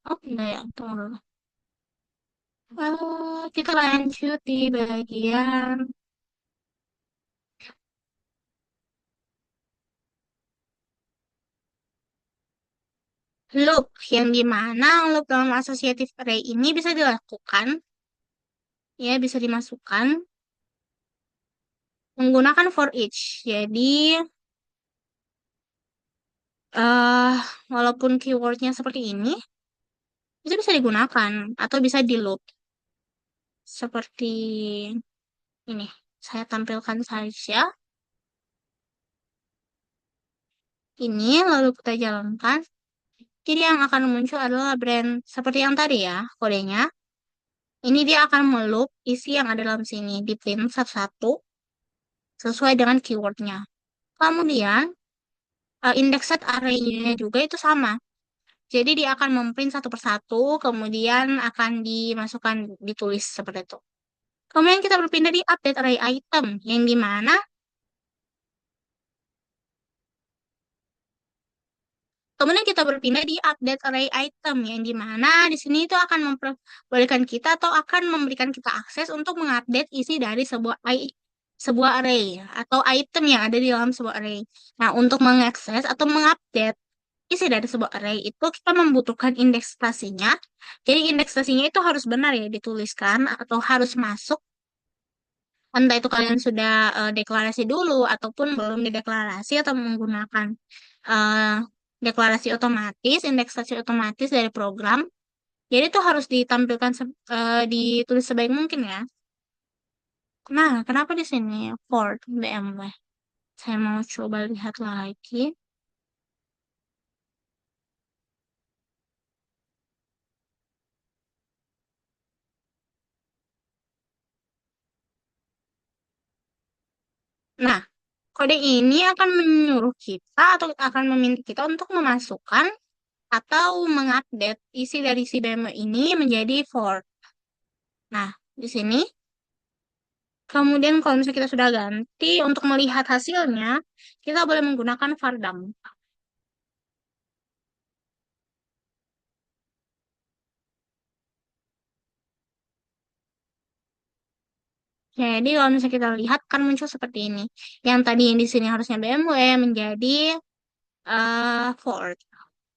Oh, enggak ya, tunggu dulu. Kita lanjut di bagian loop, yang dimana loop dalam associative array ini bisa dilakukan, ya bisa dimasukkan menggunakan for each. Jadi, eh walaupun keywordnya seperti ini, itu bisa digunakan atau bisa di loop seperti ini. Saya tampilkan saja ini lalu kita jalankan. Jadi yang akan muncul adalah brand seperti yang tadi ya kodenya. Ini dia akan meloop isi yang ada dalam sini di print satu-satu sesuai dengan keywordnya. Kemudian indexed array-nya juga itu sama. Jadi dia akan memprint satu persatu, kemudian akan dimasukkan, ditulis seperti itu. Kemudian kita berpindah di update array item, yang di mana kemudian kita berpindah di update array item, yang di mana di sini itu akan memperbolehkan kita atau akan memberikan kita akses untuk mengupdate isi dari sebuah array atau item yang ada di dalam sebuah array. Nah, untuk mengakses atau mengupdate isi dari sebuah array itu kita membutuhkan indeksasinya. Jadi indeksasinya itu harus benar ya dituliskan atau harus masuk. Entah itu kalian sudah deklarasi dulu ataupun belum dideklarasi atau menggunakan eh, deklarasi otomatis, indeksasi otomatis dari program. Jadi itu harus ditampilkan ditulis sebaik mungkin ya. Nah, kenapa di sini Ford BMW? Saya mau coba lihat lagi. Nah, kode ini akan menyuruh kita atau akan meminta kita untuk memasukkan atau mengupdate isi dari si demo ini menjadi Ford. Nah, di sini kemudian kalau misalnya kita sudah ganti untuk melihat hasilnya, kita boleh menggunakan Vardam. Jadi kalau misalnya kita lihat kan muncul seperti ini. Yang tadi yang di sini harusnya BMW menjadi Ford.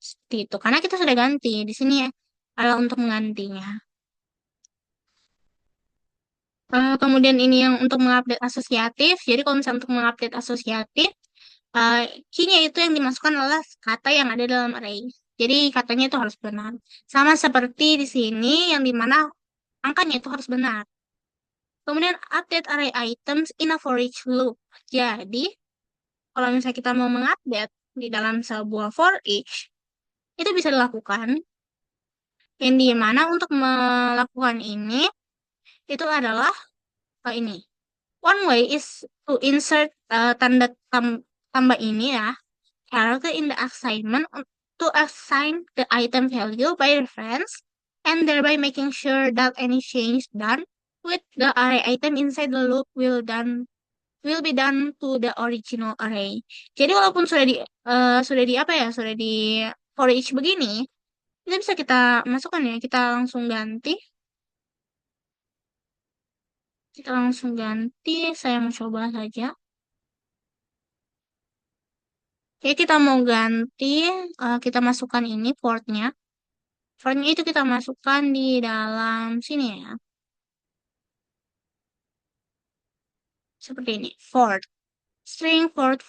Seperti itu. Karena kita sudah ganti. Di sini adalah untuk menggantinya. Kemudian ini yang untuk mengupdate asosiatif. Jadi kalau misalnya untuk mengupdate asosiatif, uh, key-nya itu yang dimasukkan adalah kata yang ada dalam array. Jadi katanya itu harus benar. Sama seperti di sini yang dimana angkanya itu harus benar. Kemudian update array items in a for each loop. Jadi kalau misalnya kita mau mengupdate di dalam sebuah for each, itu bisa dilakukan. Yang dimana untuk melakukan ini, itu adalah ini. One way is to insert tanda tambah ini ya, character in the assignment to assign the item value by reference and thereby making sure that any change done with the array item inside the loop will be done to the original array. Jadi walaupun sudah di apa ya, sudah di for each begini, itu bisa kita masukkan ya, kita langsung ganti. Kita langsung ganti, saya mau coba saja. Oke, kita mau ganti, kita masukkan ini portnya. Portnya itu kita masukkan di dalam sini ya, seperti ini. Fort, string fort.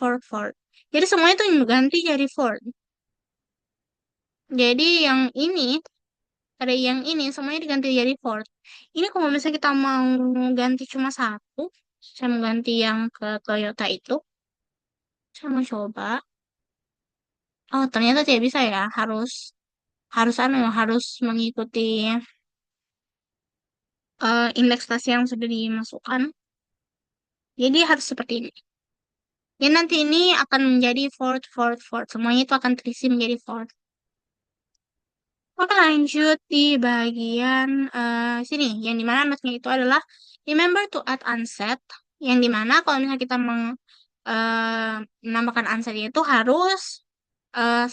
Jadi semuanya itu ganti jadi fort. Jadi yang ini, ada yang ini semuanya diganti jadi fort. Ini kalau misalnya kita mau ganti cuma satu, saya mau ganti yang ke Toyota itu. Saya mau coba. Oh, ternyata tidak bisa ya. Harus harus harus mengikuti indeksasi yang sudah dimasukkan. Jadi harus seperti ini. Ya nanti ini akan menjadi Ford. Semuanya itu akan terisi menjadi Ford. Oke, lanjut di bagian sini. Yang dimana notnya itu adalah remember to add unset. Yang dimana kalau misalnya kita menambahkan unset itu harus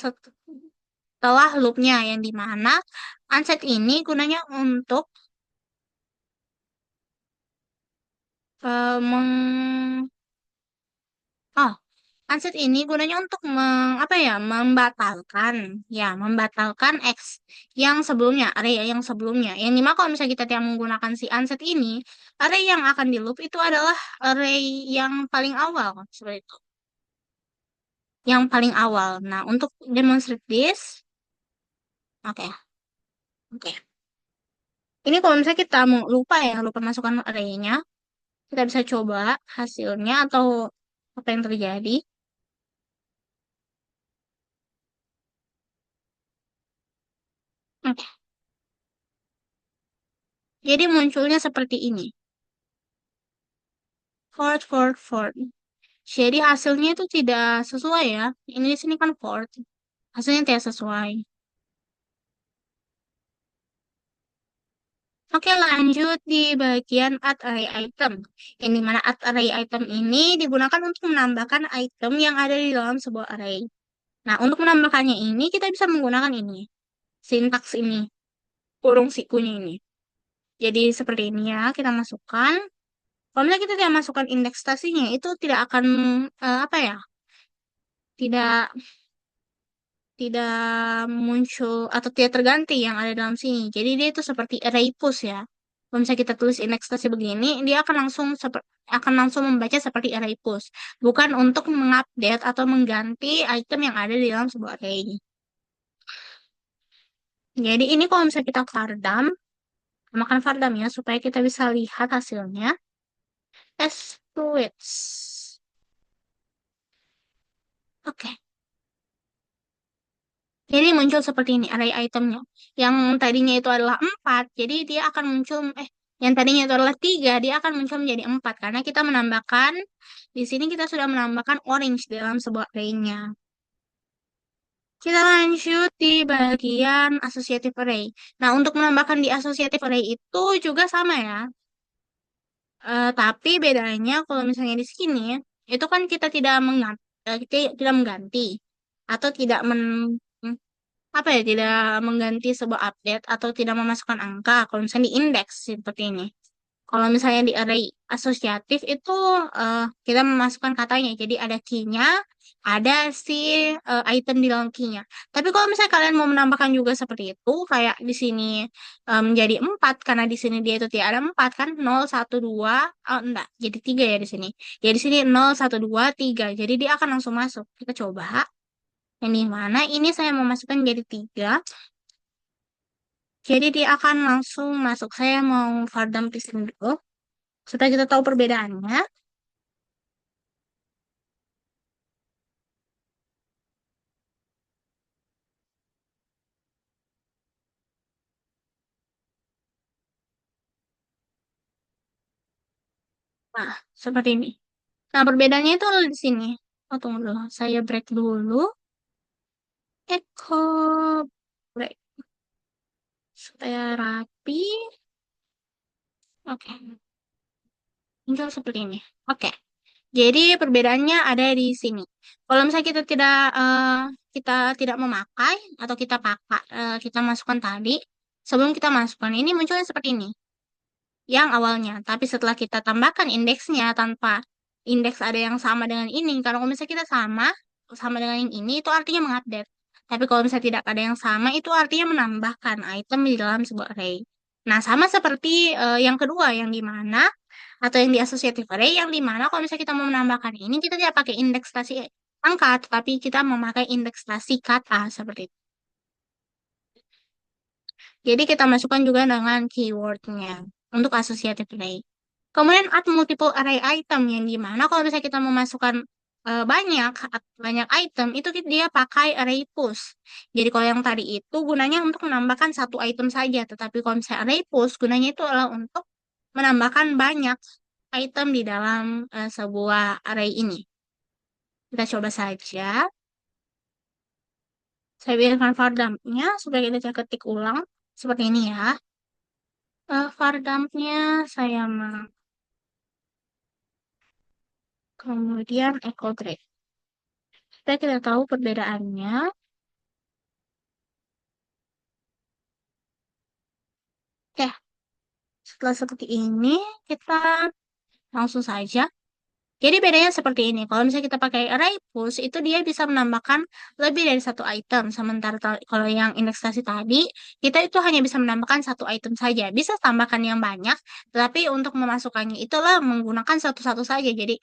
setelah loopnya. Yang dimana unset ini gunanya untuk meng oh, Unset ini gunanya untuk apa ya, membatalkan X yang sebelumnya, array yang sebelumnya. Yang dimana kalau misalnya kita tidak menggunakan si unset ini, array yang akan di loop itu adalah array yang paling awal, seperti itu. Yang paling awal. Nah, untuk demonstrate this, oke. Oke. Ini kalau misalnya kita mau lupa ya, lupa masukkan arraynya, kita bisa coba hasilnya atau apa yang terjadi. Oke. Jadi munculnya seperti ini. Ford, Ford, Ford. Jadi hasilnya itu tidak sesuai ya. Ini di sini kan Ford. Hasilnya tidak sesuai. Oke, lanjut di bagian add array item. Yang dimana add array item ini digunakan untuk menambahkan item yang ada di dalam sebuah array. Nah, untuk menambahkannya ini, kita bisa menggunakan ini. Sintaks ini. Kurung sikunya ini. Jadi seperti ini ya, kita masukkan. Kalau misalnya kita tidak masukkan indeks stasinya, itu tidak akan, apa ya, tidak tidak muncul atau tidak terganti yang ada dalam sini. Jadi dia itu seperti array push ya. Kalau misalnya kita tulis indeks stasi begini, dia akan langsung membaca seperti array push, bukan untuk mengupdate atau mengganti item yang ada di dalam sebuah array. Jadi ini kalau misalnya kita fardam, makan fardam ya supaya kita bisa lihat hasilnya. S fluids. Oke. Jadi muncul seperti ini array itemnya. Yang tadinya itu adalah 4, jadi dia akan muncul, yang tadinya itu adalah 3, dia akan muncul menjadi 4. Karena kita menambahkan, di sini kita sudah menambahkan orange dalam sebuah array-nya. Kita lanjut di bagian associative array. Nah, untuk menambahkan di associative array itu juga sama ya. Tapi bedanya kalau misalnya di sini, itu kan kita tidak mengganti atau tidak apa ya, tidak mengganti sebuah update atau tidak memasukkan angka kalau misalnya di indeks seperti ini. Kalau misalnya di array asosiatif itu kita memasukkan katanya, jadi ada key-nya, ada si item di dalam key-nya. Tapi kalau misalnya kalian mau menambahkan juga seperti itu, kayak di sini menjadi 4 karena di sini dia itu tidak ada 4 kan, 0 1 2, oh enggak, jadi 3 ya di sini. Jadi di sini 0 1 2 3. Jadi dia akan langsung masuk. Kita coba. Yang di mana ini saya mau masukkan jadi 3. Jadi dia akan langsung masuk. Saya mau Fardam Piston dulu. Supaya kita tahu perbedaannya. Nah, seperti ini. Nah, perbedaannya itu ada di sini. Oh, tunggu dulu. Saya break dulu. Echo break. Supaya rapi. Oke. Muncul seperti ini. Oke. Jadi perbedaannya ada di sini. Kalau misalnya kita tidak memakai atau kita masukkan tadi, sebelum kita masukkan ini munculnya seperti ini. Yang awalnya. Tapi setelah kita tambahkan indeksnya tanpa indeks ada yang sama dengan ini. Karena kalau misalnya kita sama dengan yang ini, itu artinya mengupdate. Tapi kalau misalnya tidak ada yang sama, itu artinya menambahkan item di dalam sebuah array. Nah, sama seperti yang kedua, yang di mana, atau yang di associative array, yang di mana kalau misalnya kita mau menambahkan ini, kita tidak pakai indeksasi angka, tetapi kita memakai indeksasi kata, seperti itu. Jadi kita masukkan juga dengan keywordnya untuk associative array. Kemudian add multiple array item yang dimana kalau misalnya kita memasukkan banyak item itu dia pakai array push. Jadi kalau yang tadi itu gunanya untuk menambahkan satu item saja, tetapi kalau misalnya array push gunanya itu adalah untuk menambahkan banyak item di dalam sebuah array ini. Kita coba saja. Saya biarkan var dumpnya supaya kita bisa ketik ulang seperti ini ya. Var dumpnya saya mau kemudian echo break. Supaya kita tahu perbedaannya. Oke, setelah seperti ini, kita langsung saja Jadi bedanya seperti ini. Kalau misalnya kita pakai array push, itu dia bisa menambahkan lebih dari satu item. Sementara kalau yang indeksasi tadi, kita itu hanya bisa menambahkan satu item saja. Bisa tambahkan yang banyak, tapi untuk memasukkannya itulah menggunakan satu-satu saja. Jadi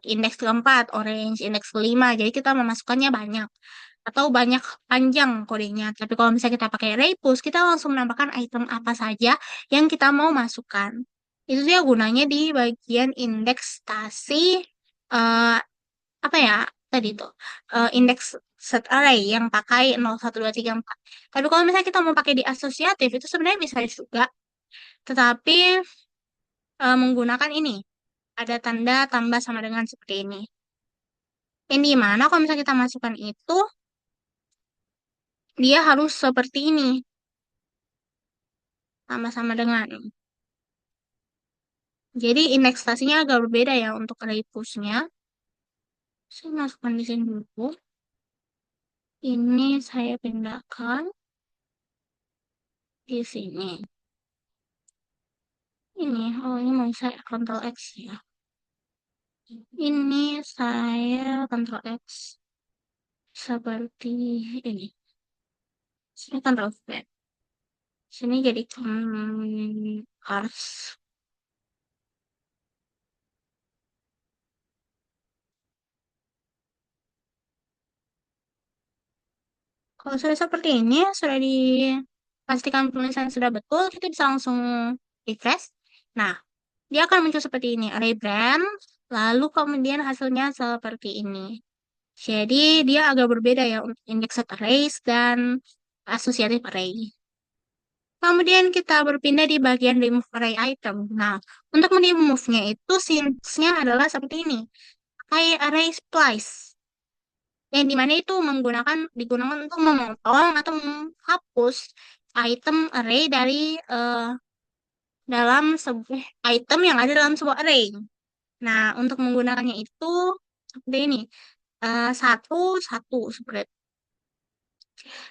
indeks keempat, orange, indeks kelima. Jadi kita memasukkannya banyak. Atau banyak panjang kodenya. Tapi kalau misalnya kita pakai array push, kita langsung menambahkan item apa saja yang kita mau masukkan. Itu dia gunanya di bagian indeksasi eh apa ya tadi tuh indeks set array yang pakai 0, 1, 2, 3, 4. Tapi kalau misalnya kita mau pakai di asosiatif itu sebenarnya bisa juga, tetapi menggunakan ini ada tanda tambah sama dengan seperti ini. Yang di mana kalau misalnya kita masukkan itu dia harus seperti ini, tambah sama dengan. Jadi indeksasinya agak berbeda ya untuk array push-nya. Saya masukkan di sini dulu. Ini saya pindahkan di sini. Ini mau saya Ctrl X ya. Ini saya Ctrl X seperti ini. Sini Ctrl V. Sini jadi cars. Kalau sudah seperti ini, sudah dipastikan penulisan sudah betul, kita bisa langsung refresh. Nah, dia akan muncul seperti ini, array brand, lalu kemudian hasilnya seperti ini. Jadi dia agak berbeda ya untuk indexed arrays dan associative array. Kemudian kita berpindah di bagian remove array item. Nah, untuk remove-nya itu sintaksnya adalah seperti ini. Pakai array splice. Yang dimana itu digunakan untuk memotong atau menghapus item array dari dalam sebuah item yang ada dalam sebuah array. Nah, untuk menggunakannya itu seperti ini. Satu, satu, seperti itu.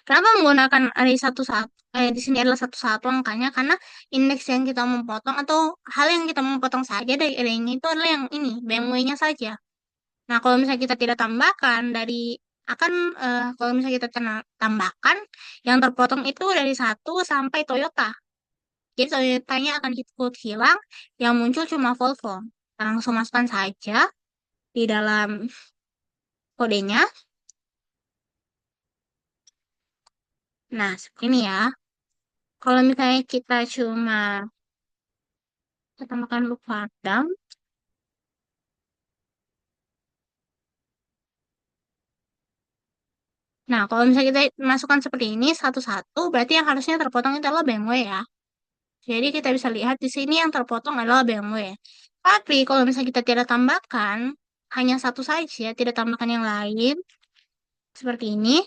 Kenapa menggunakan array satu-satu? Di sini adalah satu-satu angkanya karena indeks yang kita mau potong atau hal yang kita mau potong saja dari array-nya itu adalah yang ini, BMW-nya saja. Nah, kalau misalnya kita tidak tambahkan kalau misalnya kita tambahkan yang terpotong itu dari satu sampai Toyota. Jadi Toyotanya akan ikut hilang, yang muncul cuma Volvo. Kita langsung masukkan saja di dalam kodenya. Nah, seperti ini ya. Kalau misalnya kita cuma tambahkan loop padam. Nah, kalau misalnya kita masukkan seperti ini satu-satu, berarti yang harusnya terpotong itu adalah BMW ya. Jadi kita bisa lihat di sini yang terpotong adalah BMW. Tapi kalau misalnya kita tidak tambahkan, hanya satu saja, tidak tambahkan yang lain, seperti ini,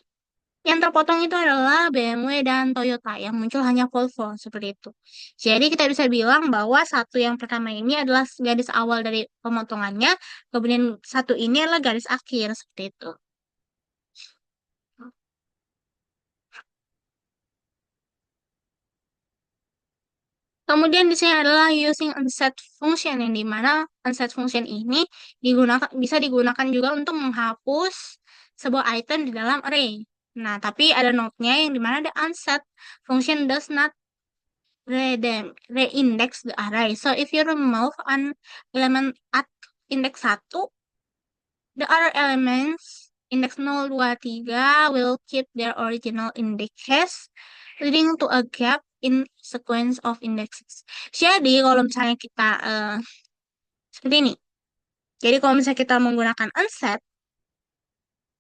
yang terpotong itu adalah BMW dan Toyota, yang muncul hanya Volvo, seperti itu. Jadi kita bisa bilang bahwa satu yang pertama ini adalah garis awal dari pemotongannya, kemudian satu ini adalah garis akhir, seperti itu. Kemudian di sini adalah using unset function yang dimana unset function ini bisa digunakan juga untuk menghapus sebuah item di dalam array. Nah, tapi ada note-nya yang dimana the unset function does not reindex the array. So if you remove an element at index 1, the other elements index 0, 2, 3 will keep their original indexes, leading to a gap in sequence of indexes. Jadi kalau misalnya kita seperti ini. Jadi kalau misalnya kita menggunakan unset,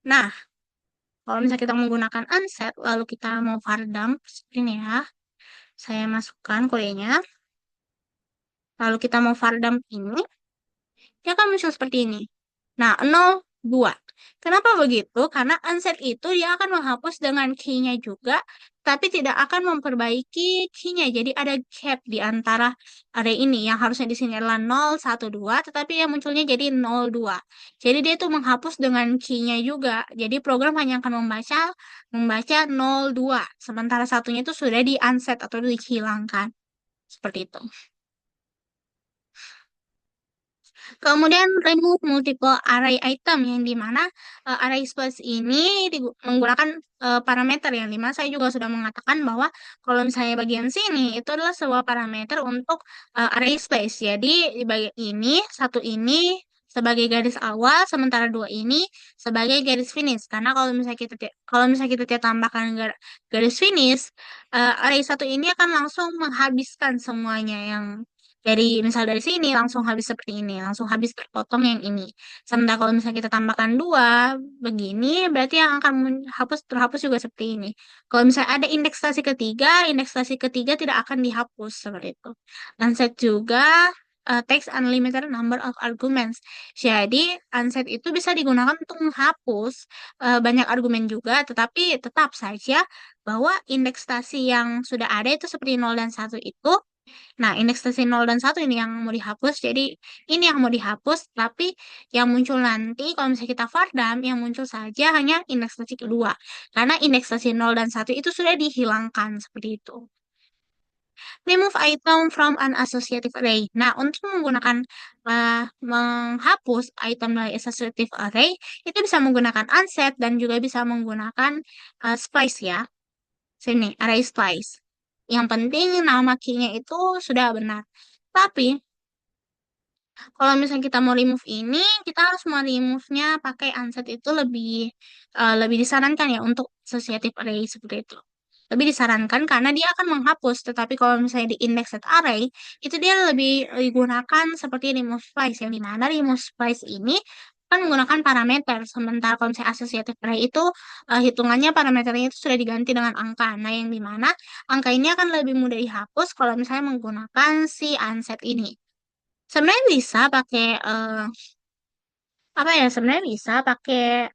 nah kalau misalnya kita menggunakan unset, lalu kita mau var dump seperti ini ya. Saya masukkan kodenya. Lalu kita mau var dump ini, dia akan muncul seperti ini. Nah, 0, 2. Kenapa begitu? Karena unset itu dia akan menghapus dengan key-nya juga, tapi tidak akan memperbaiki key-nya. Jadi ada gap di antara array ini yang harusnya di sini adalah 0, 1, 2, tetapi yang munculnya jadi 0, 2. Jadi dia itu menghapus dengan key-nya juga. Jadi program hanya akan membaca 0, 2. Sementara satunya itu sudah di unset atau dihilangkan. Seperti itu. Kemudian remove multiple array item yang dimana array space ini menggunakan parameter yang dimana saya juga sudah mengatakan bahwa kalau misalnya bagian sini itu adalah sebuah parameter untuk array space. Jadi di bagian ini satu ini sebagai garis awal, sementara dua ini sebagai garis finish. Karena kalau misalnya kita tambahkan garis finish, array satu ini akan langsung menghabiskan semuanya yang misal dari sini langsung habis seperti ini, langsung habis terpotong yang ini. Sementara kalau misalnya kita tambahkan dua begini, berarti yang akan terhapus juga seperti ini. Kalau misalnya ada indeksasi ketiga tidak akan dihapus seperti itu. Unset juga text unlimited number of arguments. Jadi unset itu bisa digunakan untuk menghapus banyak argumen juga, tetapi tetap saja bahwa indeksasi yang sudah ada itu seperti nol dan satu itu. Nah, indeksasi nol dan satu ini yang mau dihapus. Jadi, ini yang mau dihapus, tapi yang muncul nanti, kalau misalnya kita fardam, yang muncul saja hanya indeksasi kedua. Karena indeksasi nol dan satu itu sudah dihilangkan, seperti itu. Remove item from an associative array. Nah, untuk menggunakan menghapus item dari associative array, itu bisa menggunakan unset dan juga bisa menggunakan splice ya. Sini, array splice. Yang penting nama key-nya itu sudah benar. Tapi, kalau misalnya kita mau remove ini, kita harus mau remove-nya pakai unset itu lebih disarankan ya untuk associative array seperti itu. Lebih disarankan karena dia akan menghapus, tetapi kalau misalnya di indexed array, itu dia lebih digunakan seperti remove splice, yang dimana remove splice ini kan menggunakan parameter, sementara kalau misalnya associative array itu hitungannya parameternya itu sudah diganti dengan angka. Nah, yang dimana angka ini akan lebih mudah dihapus kalau misalnya menggunakan si unset ini. Sebenarnya bisa pakai apa ya? Sebenarnya bisa pakai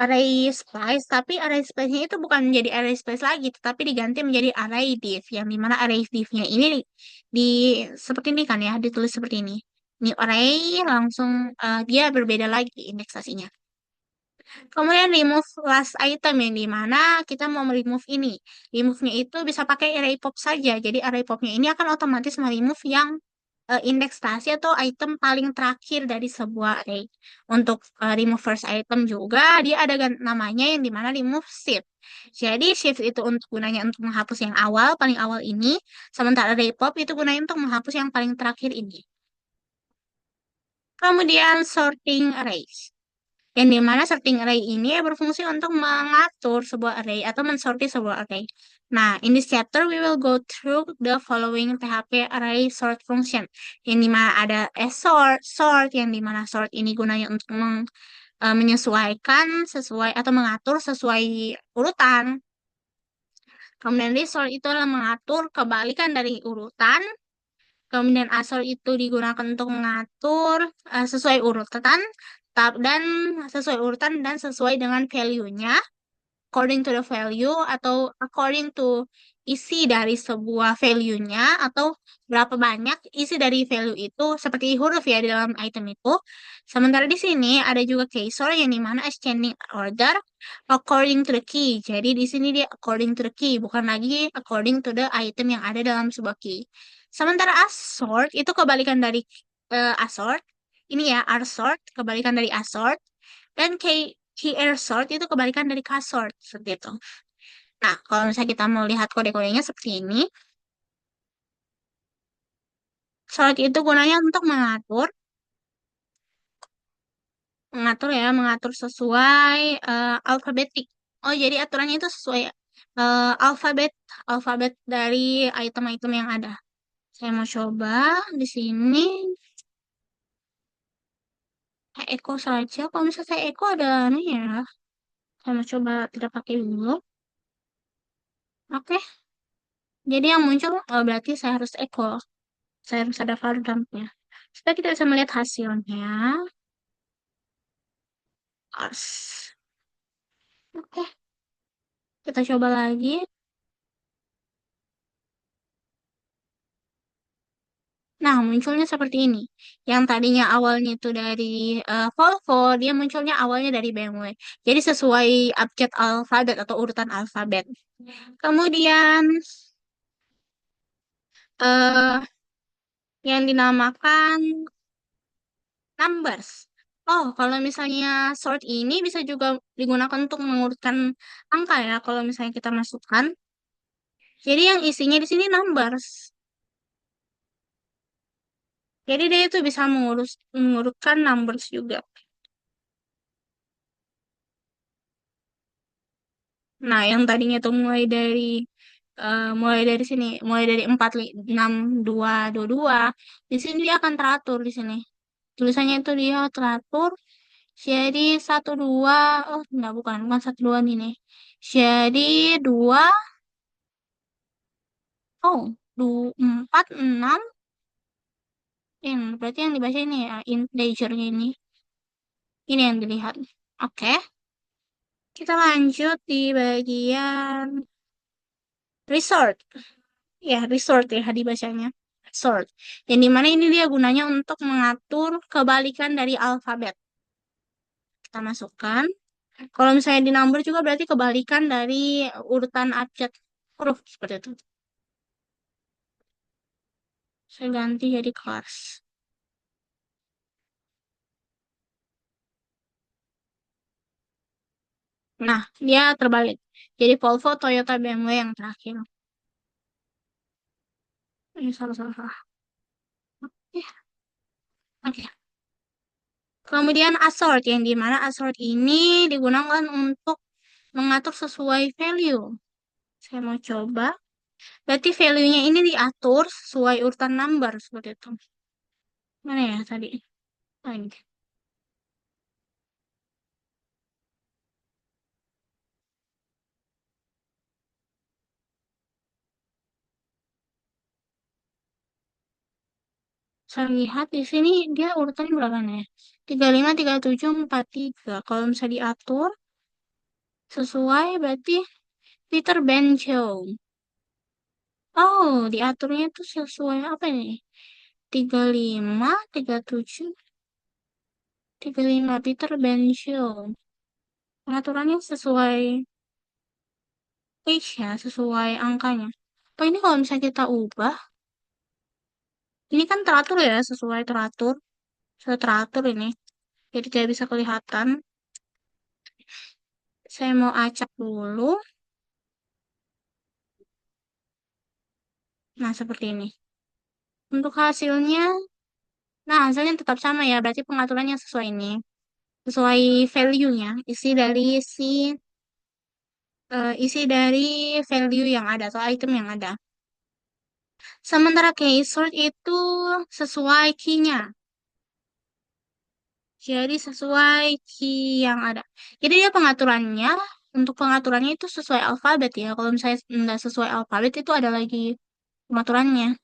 array splice, tapi array splice-nya itu bukan menjadi array splice lagi, tetapi diganti menjadi array div, yang dimana array div-nya ini di seperti ini kan ya, ditulis seperti ini. New array langsung dia berbeda lagi indeksasinya. Kemudian remove last item yang dimana kita mau remove ini. Remove-nya itu bisa pakai array pop saja. Jadi array pop-nya ini akan otomatis remove yang indeksasi atau item paling terakhir dari sebuah array. Untuk remove first item juga dia ada namanya yang dimana remove shift. Jadi shift itu untuk gunanya untuk menghapus yang awal, paling awal ini. Sementara array pop itu gunanya untuk menghapus yang paling terakhir ini. Kemudian sorting arrays. Yang dimana sorting array ini berfungsi untuk mengatur sebuah array atau mensortir sebuah array. Nah, in this chapter we will go through the following PHP array sort function. Yang dimana ada sort, yang dimana sort ini gunanya untuk menyesuaikan sesuai atau mengatur sesuai urutan. Kemudian resort itu adalah mengatur kebalikan dari urutan. Kemudian asal itu digunakan untuk mengatur sesuai urutan dan sesuai urutan dan sesuai dengan value-nya, according to the value atau according to isi dari sebuah value-nya atau berapa banyak isi dari value itu seperti huruf ya di dalam item itu. Sementara di sini ada juga keysore yang dimana ascending order according to the key. Jadi di sini dia according to the key, bukan lagi according to the item yang ada dalam sebuah key. Sementara assort itu kebalikan dari assort. Ini ya, assort kebalikan dari assort. Dan key sort itu kebalikan dari casort seperti itu. Nah, kalau misalnya kita mau lihat kode-kodenya seperti ini, sort itu gunanya untuk mengatur sesuai alfabetik. Oh, jadi aturannya itu sesuai alfabet alfabet dari item-item yang ada. Saya mau coba di sini. Saya echo saja. Kalau misalnya saya echo ada nih ya. Saya mau coba tidak pakai dulu. Oke. Jadi yang muncul berarti saya harus echo. Saya harus ada variabelnya. Supaya kita bisa melihat hasilnya. As. Oke, kita coba lagi. Nah, munculnya seperti ini. Yang tadinya awalnya itu dari Volvo, dia munculnya awalnya dari BMW. Jadi sesuai abjad alfabet atau urutan alfabet. Kemudian eh yang dinamakan numbers. Oh, kalau misalnya sort ini bisa juga digunakan untuk mengurutkan angka ya, kalau misalnya kita masukkan. Jadi yang isinya di sini numbers. Jadi dia itu bisa mengurutkan numbers juga. Nah, yang tadinya tuh mulai dari sini, mulai dari 6, 2, 22. Di sini dia akan teratur di sini. Tulisannya itu dia teratur. Jadi 1, 2, oh enggak, bukan 1, 2 nih nih. Jadi 2, oh, 4, 6, berarti yang dibaca ini ya, integernya ini. Ini yang dilihat. Oke, kita lanjut di bagian resort. Ya, resort ya dibacanya. Resort. Yang dimana ini dia gunanya untuk mengatur kebalikan dari alfabet. Kita masukkan. Kalau misalnya di number juga berarti kebalikan dari urutan abjad huruf seperti itu. Saya ganti jadi kelas. Nah, dia terbalik. Jadi Volvo, Toyota, BMW yang terakhir. Ini salah, salah, salah. Oke, oke. Kemudian assort, yang dimana assort ini digunakan untuk mengatur sesuai value. Saya mau coba. Berarti value-nya ini diatur sesuai urutan number seperti itu. Mana ya tadi? Oh, ini. Saya lihat di sini dia urutannya berapa nih? 35, 37, 43. Kalau misalnya diatur sesuai berarti Peter Bencho. Oh, diaturnya itu sesuai apa nih? 35, 37, 35 Peter Bencho. Pengaturannya sesuai page ya, sesuai angkanya. Oh, ini kalau misalnya kita ubah, ini kan teratur ya, sesuai teratur. Sesuai teratur ini. Jadi tidak bisa kelihatan. Saya mau acak dulu. Nah, seperti ini. Untuk hasilnya, nah hasilnya tetap sama ya. Berarti pengaturannya sesuai ini. Sesuai value-nya. Isi dari value yang ada atau item yang ada. Sementara keysort itu sesuai key-nya. Jadi sesuai key yang ada. Jadi dia pengaturannya, untuk pengaturannya itu sesuai alfabet ya. Kalau misalnya nggak sesuai alfabet itu ada lagi pengaturannya.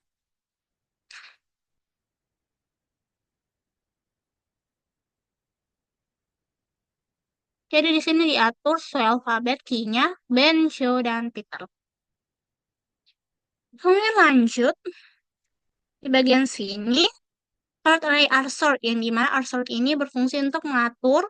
Jadi di sini diatur sesuai alfabet key-nya, Ben, Show, dan Peter. Kemudian lanjut di bagian sini, part array arsort, yang dimana arsort ini berfungsi untuk mengatur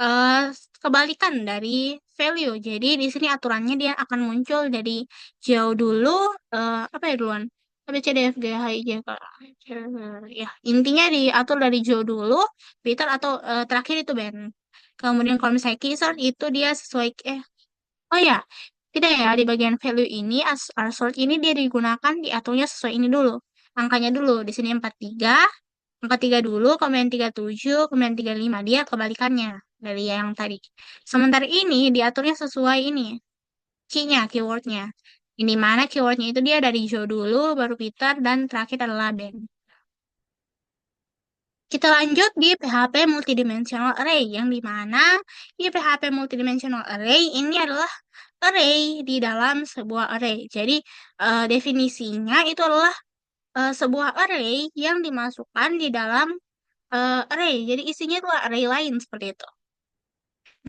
eh, kebalikan dari value. Jadi di sini aturannya dia akan muncul dari jauh dulu, apa ya duluan? A, B, C, D, F, G, H, I, J, K, L, M, N, O, P, ya intinya diatur dari jauh dulu, Peter atau terakhir itu Ben. Kemudian kalau misalnya keysort itu dia sesuai oh ya, tidak ya di bagian value ini sort ini dia digunakan diaturnya sesuai ini dulu. Angkanya dulu di sini 43, angka 3 dulu, kemudian 37, kemudian 35. Dia kebalikannya dari yang tadi. Sementara ini diaturnya sesuai ini, key-nya, keywordnya. Ini mana keywordnya itu dia dari Joe dulu, baru Peter, dan terakhir adalah Ben. Kita lanjut di PHP multidimensional array, yang dimana di PHP multidimensional array ini adalah array di dalam sebuah array. Jadi definisinya itu adalah sebuah array yang dimasukkan di dalam array. Jadi isinya itu array lain seperti itu.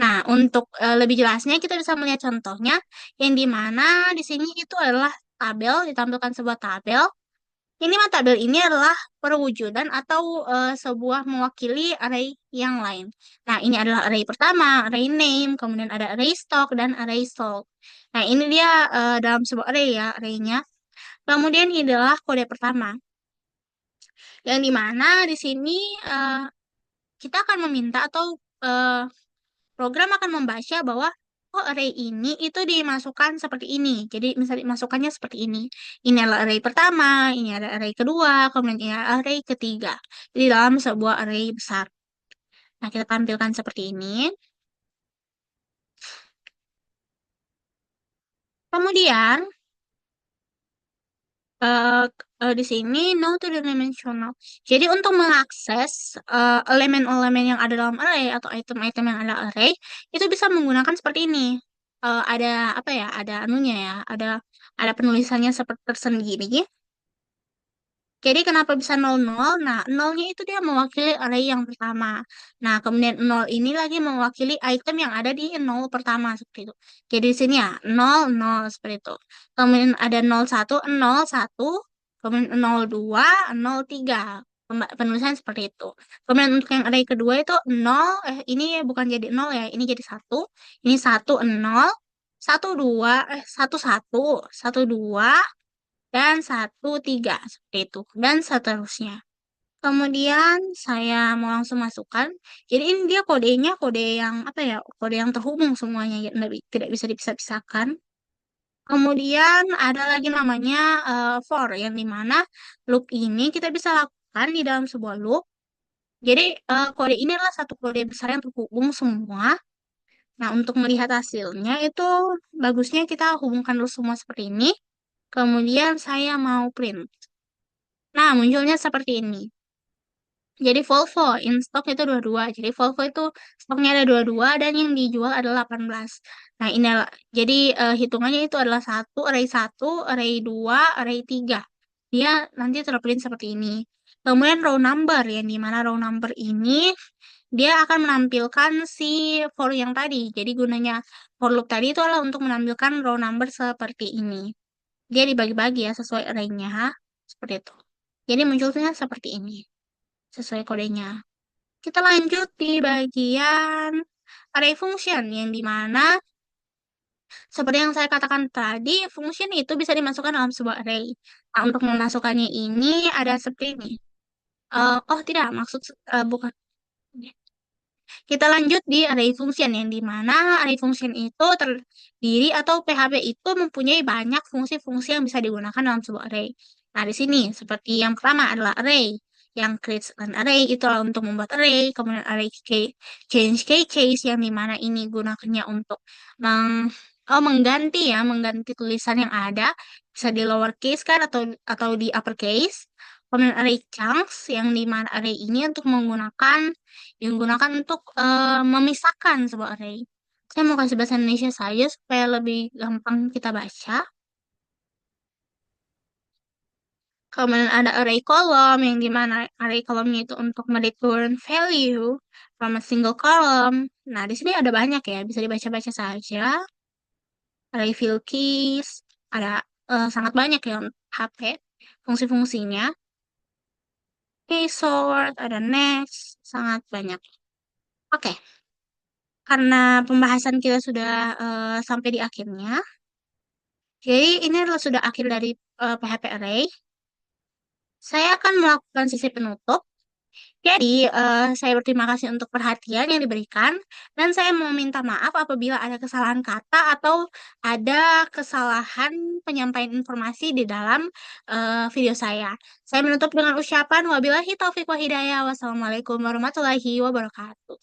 Nah, untuk lebih jelasnya kita bisa melihat contohnya yang di mana di sini itu adalah tabel, ditampilkan sebuah tabel. Ini mah tabel ini adalah perwujudan atau sebuah mewakili array yang lain. Nah, ini adalah array pertama, array name, kemudian ada array stock dan array sold. Nah, ini dia dalam sebuah array ya, arraynya. Kemudian ini adalah kode pertama, yang dimana di sini kita akan meminta atau eh, program akan membaca bahwa oh array ini itu dimasukkan seperti ini. Jadi misalnya masukannya seperti ini. Ini adalah array pertama, ini adalah array kedua, kemudian ini adalah array ketiga. Jadi dalam sebuah array besar. Nah, kita tampilkan seperti ini. Kemudian eh, di sini no to the dimensional. Jadi untuk mengakses elemen-elemen yang ada dalam array atau item-item yang ada array itu bisa menggunakan seperti ini. Ada apa ya? Ada anunya ya. Ada penulisannya seperti tersendiri. Jadi kenapa bisa 00? Nah, nolnya itu dia mewakili array yang pertama. Nah, kemudian 0 ini lagi mewakili item yang ada di 0 pertama seperti itu. Jadi di sini ya 0 0 seperti itu. Kemudian ada 01 0 1, kemudian 02 03. Penulisan seperti itu. Kemudian untuk yang array kedua itu 0, ini bukan jadi 0 ya, ini jadi 1. Ini 1 0 1 2 1 1 1 2 dan 1 3 seperti itu dan seterusnya. Kemudian saya mau langsung masukkan. Jadi ini dia kodenya kode yang apa ya? Kode yang terhubung semuanya ya, tidak bisa dipisah-pisahkan. Kemudian ada lagi namanya for yang dimana loop ini kita bisa lakukan di dalam sebuah loop. Jadi kode ini adalah satu kode besar yang terhubung semua. Nah, untuk melihat hasilnya itu bagusnya kita hubungkan dulu semua seperti ini. Kemudian saya mau print. Nah, munculnya seperti ini. Jadi Volvo in stock itu 22. Jadi Volvo itu stoknya ada 22 dan yang dijual adalah 18. Nah, ini jadi hitungannya itu adalah satu, array 2, array 3. Dia nanti terprint seperti ini. Kemudian row number yang dimana row number ini dia akan menampilkan si for yang tadi. Jadi gunanya for loop tadi itu adalah untuk menampilkan row number seperti ini. Dia dibagi-bagi ya sesuai array-nya. Seperti itu. Jadi munculnya seperti ini sesuai kodenya. Kita lanjut di bagian array function yang dimana seperti yang saya katakan tadi, function itu bisa dimasukkan dalam sebuah array. Nah, untuk memasukkannya ini ada seperti ini. Oh tidak, maksud bukan. Kita lanjut di array function yang dimana array function itu terdiri atau PHP itu mempunyai banyak fungsi-fungsi yang bisa digunakan dalam sebuah array. Nah, di sini seperti yang pertama adalah array. Yang creates an array itu adalah untuk membuat array, kemudian array change key case yang dimana ini gunakannya untuk mengganti tulisan yang ada bisa di lowercase kan atau di uppercase. Kemudian array chunks yang dimana array ini untuk digunakan untuk memisahkan sebuah array. Saya mau kasih bahasa Indonesia saja supaya lebih gampang kita baca. Kemudian ada array column yang dimana array column-nya itu untuk mereturn value from a single column. Nah, di sini ada banyak ya, bisa dibaca-baca saja. Array fill keys, ada sangat banyak ya untuk HP fungsi-fungsinya. Key sort, ada next, sangat banyak. Oke, karena pembahasan kita sudah sampai di akhirnya, jadi ini adalah sudah akhir dari PHP Array. Saya akan melakukan sesi penutup. Jadi, saya berterima kasih untuk perhatian yang diberikan, dan saya mau minta maaf apabila ada kesalahan kata atau ada kesalahan penyampaian informasi di dalam video saya. Saya menutup dengan ucapan wabillahi taufiq wa hidayah. Wassalamualaikum warahmatullahi wabarakatuh.